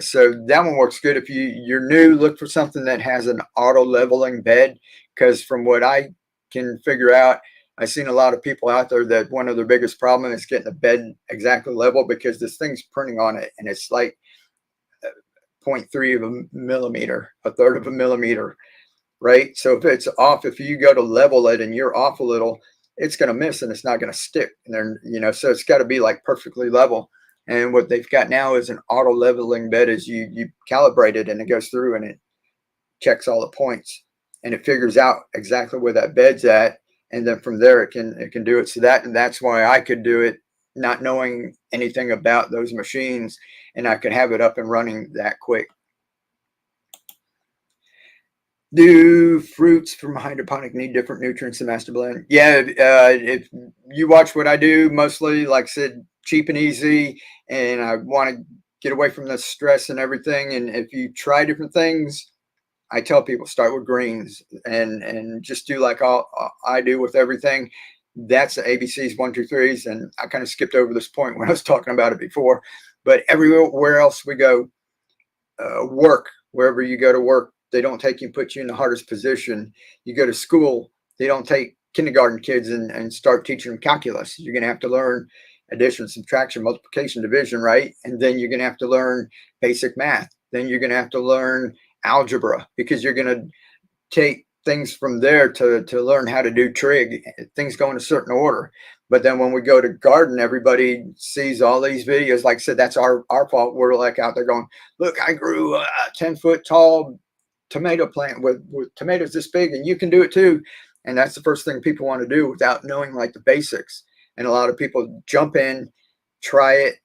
Speaker 1: So that one works good. If you're new, look for something that has an auto leveling bed, because from what I can figure out, I've seen a lot of people out there that one of their biggest problem is getting the bed exactly level, because this thing's printing on it and it's like 0.3 of a millimeter, a third of a millimeter, right? So if it's off, if you go to level it and you're off a little, it's going to miss and it's not going to stick. And then, so it's got to be like perfectly level. And what they've got now is an auto leveling bed. Is you calibrate it and it goes through and it checks all the points and it figures out exactly where that bed's at. And then from there it can do it. So that's why I could do it, not knowing anything about those machines, and I could have it up and running that quick. Do fruits from hydroponic need different nutrients than master blend? Yeah, if you watch what I do, mostly, like I said, cheap and easy, and I want to get away from the stress and everything. And if you try different things, I tell people start with greens and just do like all I do with everything. That's the ABCs, one, two, threes. And I kind of skipped over this point when I was talking about it before. But everywhere else we go, work, wherever you go to work, they don't take you and put you in the hardest position. You go to school, they don't take kindergarten kids and start teaching them calculus. You're going to have to learn addition, subtraction, multiplication, division, right? And then you're going to have to learn basic math. Then you're going to have to learn algebra, because you're going to take things from there to learn how to do trig. Things go in a certain order. But then when we go to garden, everybody sees all these videos. Like I said, that's our fault. We're like out there going, look, I grew a 10-foot tall tomato plant with tomatoes this big, and you can do it too. And that's the first thing people want to do without knowing like the basics. And a lot of people jump in, try it.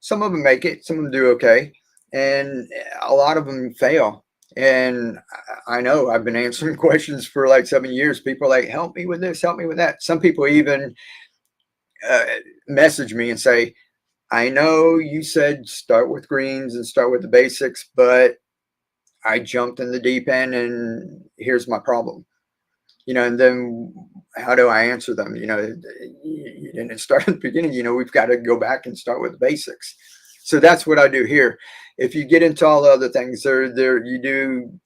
Speaker 1: Some of them make it, some of them do okay, and a lot of them fail. And I know I've been answering questions for like 7 years. People are like, help me with this, help me with that. Some people even uh, message me and say, I know you said start with greens and start with the basics, but I jumped in the deep end and here's my problem. And then how do I answer them? You didn't start at the beginning. We've got to go back and start with the basics. So that's what I do here. If you get into all the other things, there you do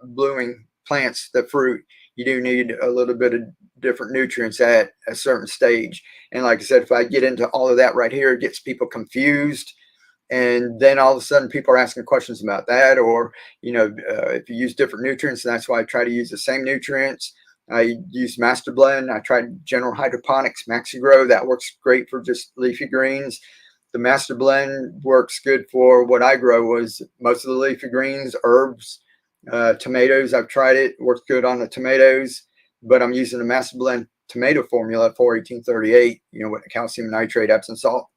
Speaker 1: blooming plants, the fruit, you do need a little bit of different nutrients at a certain stage. And like I said, if I get into all of that right here, it gets people confused. And then all of a sudden people are asking questions about that, or if you use different nutrients. And that's why I try to use the same nutrients. I use master blend. I tried general hydroponics, maxi grow. That works great for just leafy greens. The master blend works good for what I grow, was most of the leafy greens, herbs, tomatoes. I've tried it. Works good on the tomatoes, but I'm using the master blend tomato formula for 1838, with calcium nitrate, Epsom salt.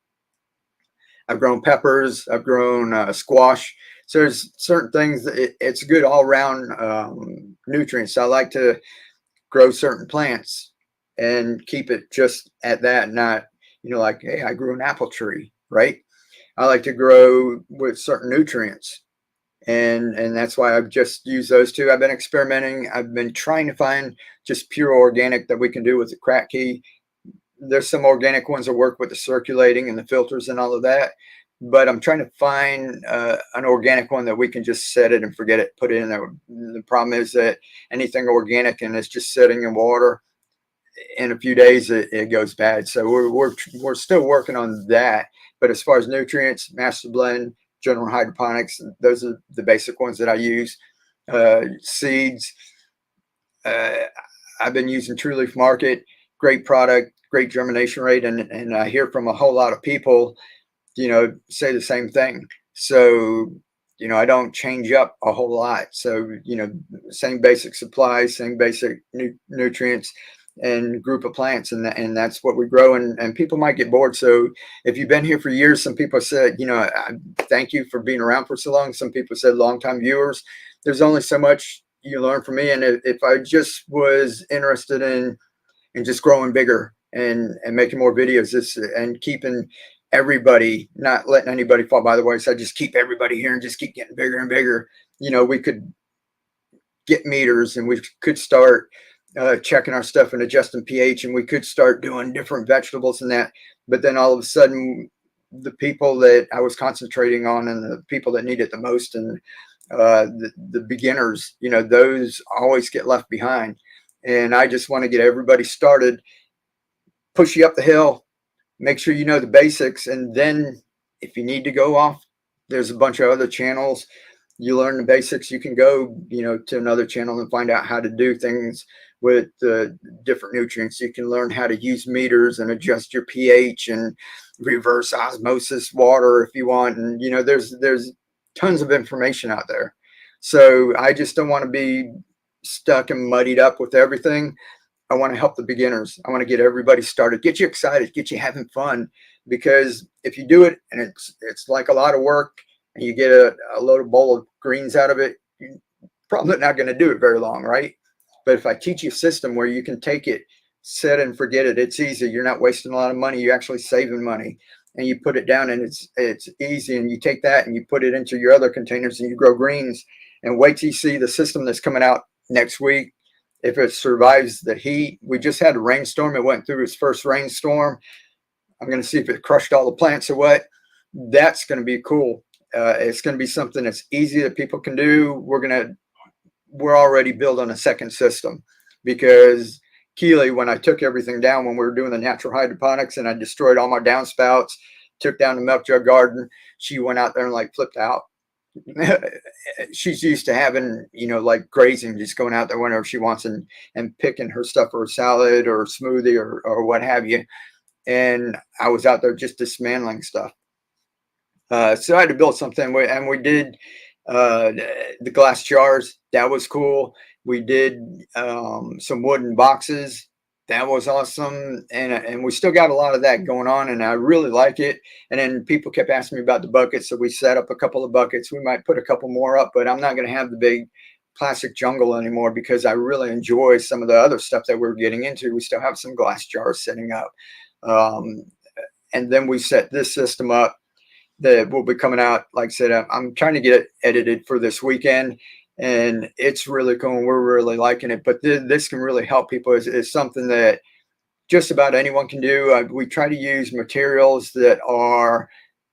Speaker 1: I've grown peppers. I've grown squash. So there's certain things that it's good all around nutrients. So I like to grow certain plants and keep it just at that, not, like, hey, I grew an apple tree, right? I like to grow with certain nutrients. And that's why I've just used those two. I've been experimenting. I've been trying to find just pure organic that we can do with the crack key. There's some organic ones that work with the circulating and the filters and all of that, but I'm trying to find an organic one that we can just set it and forget it, put it in there. The problem is that anything organic and it's just sitting in water, in a few days it goes bad. So we're still working on that. But as far as nutrients, master blend, general hydroponics, those are the basic ones that I use. Seeds, I've been using True Leaf Market, great product, great germination rate, and I hear from a whole lot of people, say the same thing. So, I don't change up a whole lot. So, same basic supplies, same basic nutrients and group of plants, and that's what we grow. And people might get bored. So if you've been here for years, some people said, thank you for being around for so long. Some people said longtime viewers. There's only so much you learn from me. And if I just was interested in just growing bigger and making more videos, and keeping everybody, not letting anybody fall by the wayside, just keep everybody here and just keep getting bigger and bigger. We could get meters, and we could start checking our stuff and adjusting pH, and we could start doing different vegetables and that. But then all of a sudden, the people that I was concentrating on and the people that need it the most, and the beginners, those always get left behind. And I just want to get everybody started, push you up the hill, make sure you know the basics. And then if you need to go off, there's a bunch of other channels. You learn the basics, you can go, to another channel and find out how to do things with different nutrients. You can learn how to use meters and adjust your pH and reverse osmosis water if you want. And, there's tons of information out there. So I just don't want to be stuck and muddied up with everything. I want to help the beginners. I want to get everybody started, get you excited, get you having fun. Because if you do it and it's like a lot of work and you get a load of bowl of greens out of it, probably not going to do it very long, right? But if I teach you a system where you can take it, set and forget it, it's easy. You're not wasting a lot of money. You're actually saving money, and you put it down, and it's easy. And you take that and you put it into your other containers, and you grow greens. And wait till you see the system that's coming out next week. If it survives the heat, we just had a rainstorm. It went through its first rainstorm. I'm going to see if it crushed all the plants or what. That's going to be cool. It's going to be something that's easy that people can do. We're already building a second system, because Keely, when I took everything down, when we were doing the natural hydroponics and I destroyed all my downspouts, took down the milk jug garden, she went out there and like flipped out. She's used to having, like grazing, just going out there whenever she wants and picking her stuff for a salad or a smoothie or what have you. And I was out there just dismantling stuff. So I had to build something, and we did the glass jars. That was cool. We did some wooden boxes. That was awesome. And we still got a lot of that going on, and I really like it. And then people kept asking me about the buckets, so we set up a couple of buckets. We might put a couple more up, but I'm not going to have the big plastic jungle anymore, because I really enjoy some of the other stuff that we're getting into. We still have some glass jars setting up. And then we set this system up that will be coming out. Like I said, I'm trying to get it edited for this weekend, and it's really cool. We're really liking it. But this can really help people. It's something that just about anyone can do. We try to use materials that are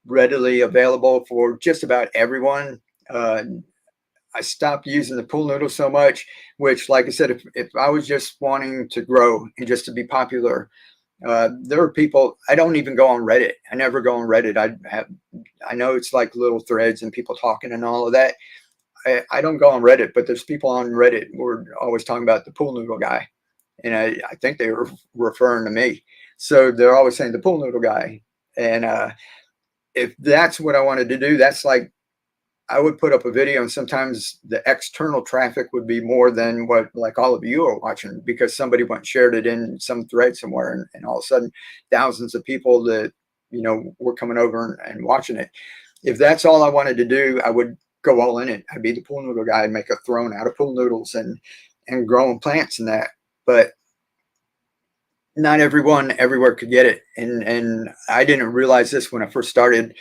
Speaker 1: readily available for just about everyone. I stopped using the pool noodle so much, which, like I said, if I was just wanting to grow and just to be popular, there are people. I don't even go on Reddit. I never go on Reddit. I know it's like little threads and people talking and all of that. I don't go on Reddit, but there's people on Reddit who are always talking about the pool noodle guy, and I think they were referring to me. So they're always saying the pool noodle guy. And if that's what I wanted to do, that's like, I would put up a video, and sometimes the external traffic would be more than what like all of you are watching, because somebody went and shared it in some thread somewhere, and all of a sudden thousands of people that were coming over and watching it. If that's all I wanted to do, I would go all in it. I'd be the pool noodle guy and make a throne out of pool noodles and growing plants and that. But not everyone everywhere could get it, and I didn't realize this when I first started.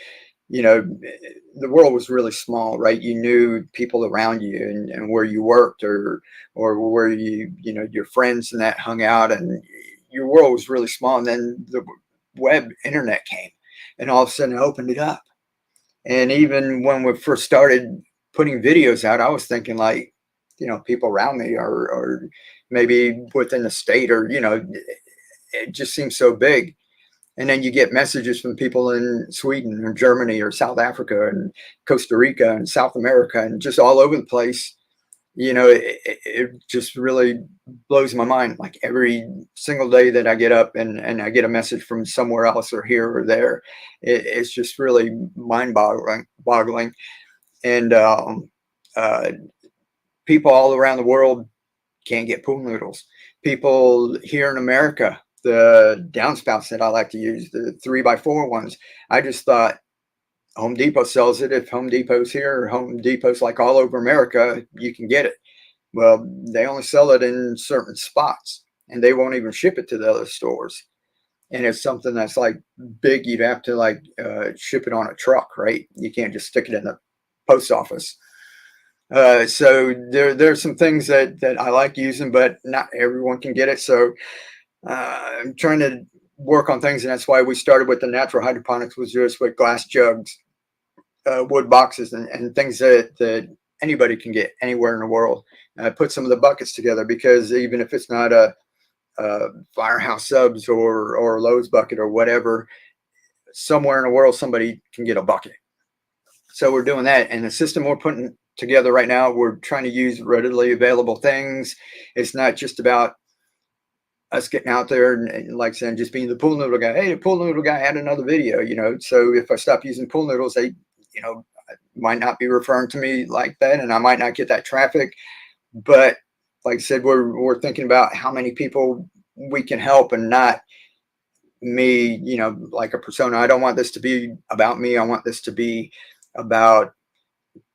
Speaker 1: The world was really small, right? You knew people around you and where you worked or where your friends and that hung out, and your world was really small. And then the web internet came, and all of a sudden it opened it up. And even when we first started putting videos out, I was thinking like, people around me or maybe within the state, or, it just seems so big. And then you get messages from people in Sweden or Germany or South Africa and Costa Rica and South America and just all over the place. It just really blows my mind. Like every single day that I get up and I get a message from somewhere else or here or there, it's just really mind-boggling. And people all around the world can't get pool noodles. People here in America, the downspouts that I like to use, the 3x4 ones, I just thought Home Depot sells it. If Home Depot's here, or Home Depot's like all over America, you can get it. Well, they only sell it in certain spots, and they won't even ship it to the other stores. And it's something that's like big. You'd have to like ship it on a truck, right? You can't just stick it in the post office. So there's some things that I like using, but not everyone can get it. So I'm trying to work on things, and that's why we started with the natural hydroponics, was just with glass jugs, wood boxes, and things that anybody can get anywhere in the world. Put some of the buckets together, because even if it's not a Firehouse Subs or Lowe's bucket or whatever, somewhere in the world somebody can get a bucket. So we're doing that, and the system we're putting together right now, we're trying to use readily available things. It's not just about us getting out there and like saying, just being the pool noodle guy. Hey, the pool noodle guy had another video, so if I stop using pool noodles, they, might not be referring to me like that, and I might not get that traffic. But like I said, we're thinking about how many people we can help, and not me, like a persona. I don't want this to be about me. I want this to be about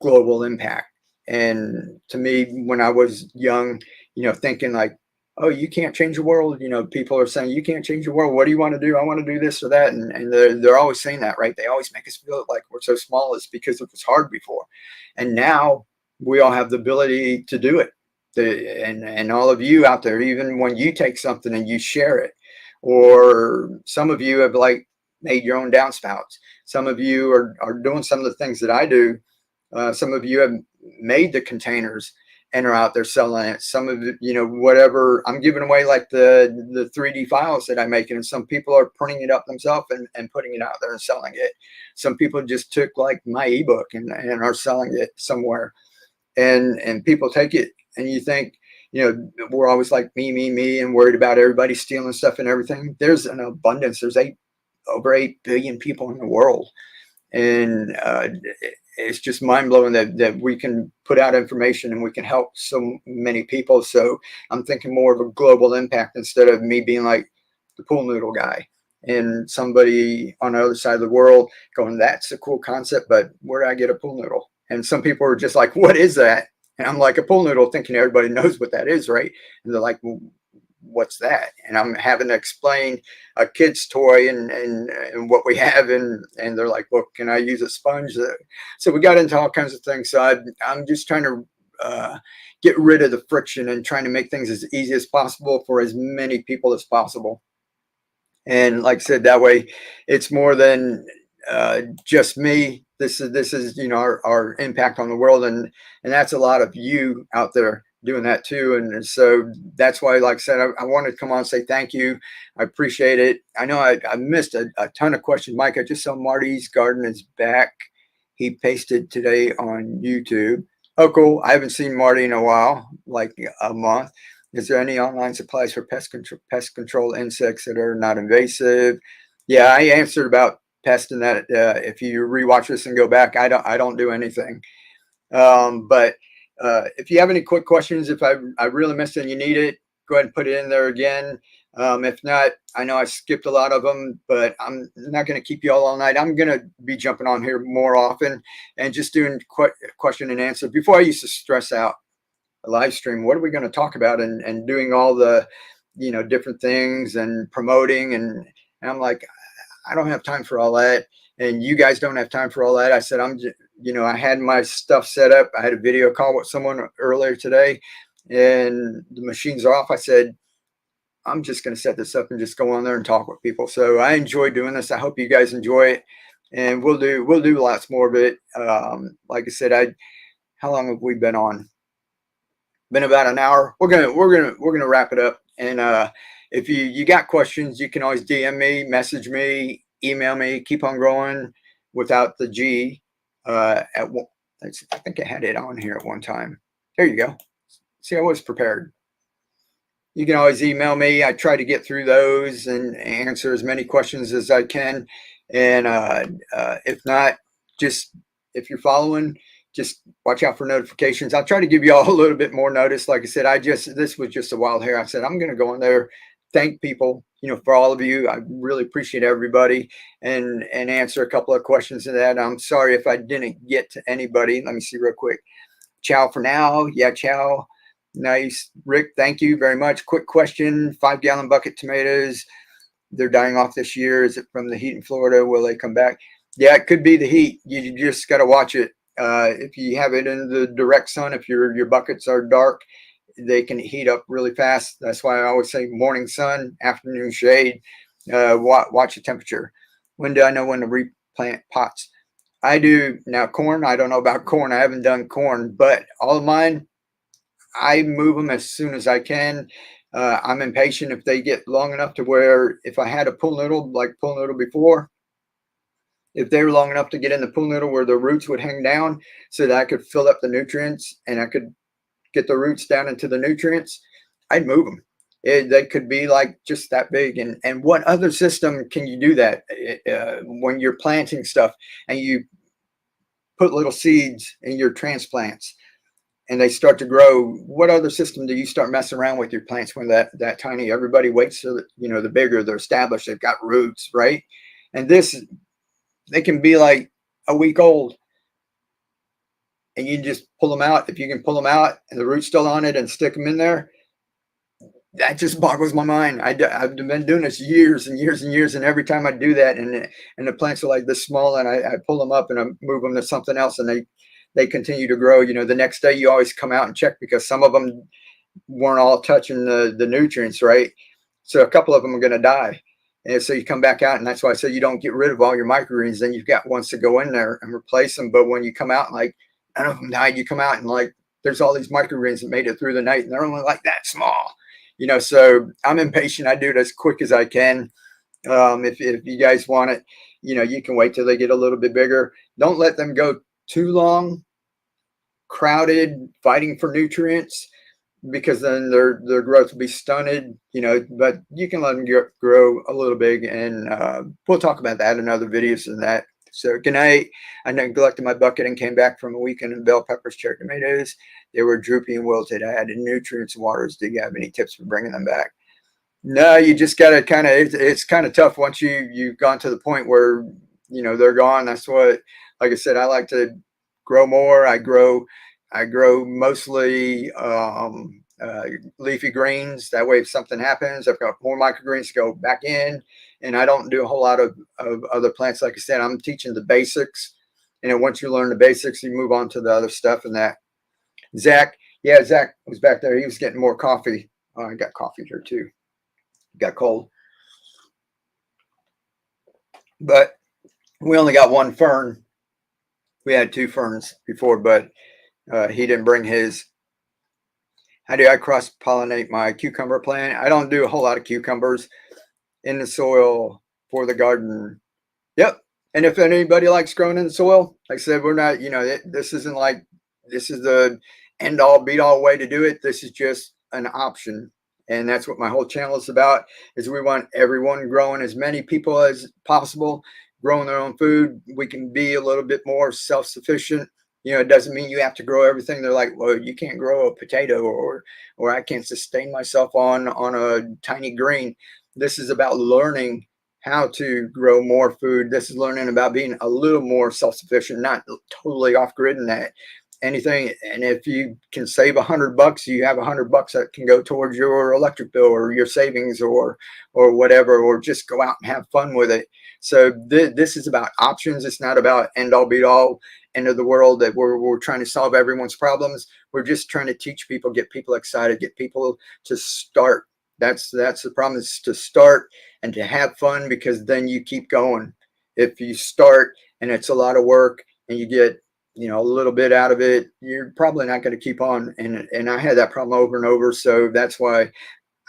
Speaker 1: global impact. And to me, when I was young, thinking like, oh, you can't change the world. People are saying you can't change the world. What do you want to do? I want to do this or that. And they're always saying that, right? They always make us feel like we're so small. It's because it was hard before. And now we all have the ability to do it. And all of you out there, even when you take something and you share it, or some of you have like made your own downspouts. Some of you are doing some of the things that I do. Some of you have made the containers and are out there selling it. Some of it, whatever I'm giving away, like the 3D files that I make, and some people are printing it up themselves and putting it out there and selling it. Some people just took like my ebook and are selling it somewhere, and people take it, and you think, we're always like me, and worried about everybody stealing stuff and everything. There's an abundance. There's over 8 billion people in the world. And it's just mind-blowing that we can put out information and we can help so many people. So I'm thinking more of a global impact instead of me being like the pool noodle guy and somebody on the other side of the world going, that's a cool concept, but where do I get a pool noodle? And some people are just like, what is that? And I'm like, a pool noodle, thinking everybody knows what that is, right? And they're like, well, what's that? And I'm having to explain a kid's toy and what we have, and they're like, well, can I use a sponge? So we got into all kinds of things. So I'm just trying to get rid of the friction and trying to make things as easy as possible for as many people as possible. And like I said, that way it's more than just me. This is our impact on the world, and that's a lot of you out there doing that too. And so that's why, like I said, I wanted to come on and say thank you. I appreciate it. I know I missed a ton of questions. Mike, I just saw Marty's garden is back. He pasted today on YouTube. Oh, cool. I haven't seen Marty in a while, like a month. Is there any online supplies for pest control insects that are not invasive? Yeah, I answered about pest and that. If you rewatch this and go back, I don't do anything. But if you have any quick questions, if I really missed it and you need it, go ahead and put it in there again. If not, I know I skipped a lot of them, but I'm not going to keep you all night. I'm going to be jumping on here more often and just doing question and answer. Before, I used to stress out a live stream. What are we going to talk about? And doing all the, different things and promoting. And I'm like, I don't have time for all that. And you guys don't have time for all that. I said, I had my stuff set up. I had a video call with someone earlier today and the machines are off. I said, I'm just going to set this up and just go on there and talk with people. So I enjoy doing this. I hope you guys enjoy it, and we'll do lots more of it. Like I said, how long have we been on? Been about an hour. We're gonna wrap it up. And if you got questions, you can always DM me, message me, email me. Keep on growing without the G. I think I had it on here at one time. There you go. See, I was prepared. You can always email me. I try to get through those and answer as many questions as I can. And if not, just if you're following, just watch out for notifications. I'll try to give you all a little bit more notice. Like I said, this was just a wild hair. I said, I'm going to go in there, thank people, for all of you. I really appreciate everybody, and answer a couple of questions to that. I'm sorry if I didn't get to anybody. Let me see real quick. Ciao for now. Yeah, ciao. Nice. Rick, thank you very much. Quick question. 5-gallon bucket tomatoes. They're dying off this year. Is it from the heat in Florida? Will they come back? Yeah, it could be the heat. You just got to watch it. If you have it in the direct sun, if your buckets are dark, they can heat up really fast. That's why I always say morning sun, afternoon shade. Watch the temperature. When do I know when to replant pots? I do now. Corn, I don't know about corn. I haven't done corn, but all of mine, I move them as soon as I can. I'm impatient if they get long enough to where if I had a pool noodle, like pool noodle before, if they were long enough to get in the pool noodle where the roots would hang down so that I could fill up the nutrients and I could get the roots down into the nutrients, I'd move them. They could be like just that big. And what other system can you do that when you're planting stuff and you put little seeds in your transplants and they start to grow? What other system do you start messing around with your plants when that tiny? Everybody waits till the bigger they're established, they've got roots, right? And they can be like a week old, and you just pull them out. If you can pull them out and the root's still on it and stick them in there, that just boggles my mind. I've been doing this years and years and years, and every time I do that, and the plants are like this small, and I pull them up and I move them to something else, and they continue to grow. You know, the next day you always come out and check, because some of them weren't all touching the nutrients, right? So a couple of them are going to die. And so you come back out, and that's why I say you don't get rid of all your microgreens. Then you've got ones to go in there and replace them. But when you come out, like none of them died, you come out and like there's all these microgreens that made it through the night, and they're only like that small. You know, so I'm impatient. I do it as quick as I can. If you guys want it, you know, you can wait till they get a little bit bigger. Don't let them go too long, crowded, fighting for nutrients, because then their growth will be stunted, you know. But you can let them grow a little big, and we'll talk about that in other videos than that. So good night. I neglected my bucket and came back from a weekend of bell peppers, cherry tomatoes. They were droopy and wilted. I added nutrients and waters. Do you have any tips for bringing them back? No, you just got to kind of, it's kind of tough once you've gone to the point where, you know, they're gone. That's what, like I said, I like to grow more. I grow mostly leafy greens. That way, if something happens, I've got more microgreens to go back in. And I don't do a whole lot of other plants. Like I said, I'm teaching the basics. And then once you learn the basics, you move on to the other stuff and that. Zach, yeah, Zach was back there. He was getting more coffee. Oh, I got coffee here too. Got cold. But we only got one fern. We had two ferns before, but he didn't bring his. How do I cross-pollinate my cucumber plant? I don't do a whole lot of cucumbers in the soil for the garden. Yep. And if anybody likes growing in the soil, like I said, we're not, you know, this isn't like, this is the end-all, beat-all way to do it. This is just an option. And that's what my whole channel is about, is we want everyone growing, as many people as possible, growing their own food. We can be a little bit more self-sufficient. You know, it doesn't mean you have to grow everything. They're like, well, you can't grow a potato, or I can't sustain myself on a tiny green. This is about learning how to grow more food. This is learning about being a little more self-sufficient, not totally off-grid in that. Anything, and if you can save $100, you have $100 that can go towards your electric bill or your savings or whatever, or just go out and have fun with it. So this is about options. It's not about end all be all, end of the world, that we're trying to solve everyone's problems. We're just trying to teach people, get people excited, get people to start. That's the problem, is to start and to have fun, because then you keep going. If you start and it's a lot of work and you get, you know, a little bit out of it, you're probably not going to keep on. And I had that problem over and over. So that's why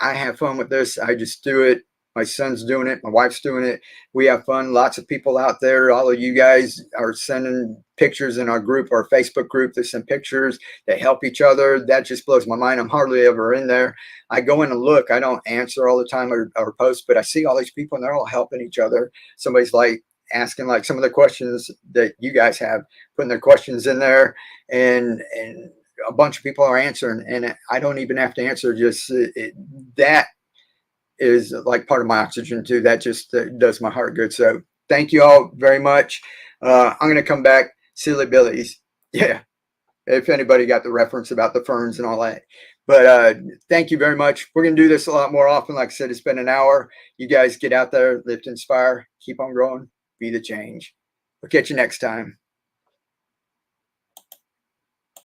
Speaker 1: I have fun with this. I just do it. My son's doing it. My wife's doing it. We have fun. Lots of people out there. All of you guys are sending pictures in our group, our Facebook group. They send pictures. They help each other. That just blows my mind. I'm hardly ever in there. I go in and look. I don't answer all the time or post, but I see all these people and they're all helping each other. Somebody's like asking like some of the questions that you guys have, putting their questions in there, and a bunch of people are answering, and I don't even have to answer. Just that is like part of my oxygen too. That just does my heart good. So thank you all very much. I'm going to come back. Silly Billies. Yeah. If anybody got the reference about the ferns and all that. But thank you very much. We're going to do this a lot more often. Like I said, it's been an hour. You guys get out there, lift, inspire, keep on growing, be the change. We'll catch you next time.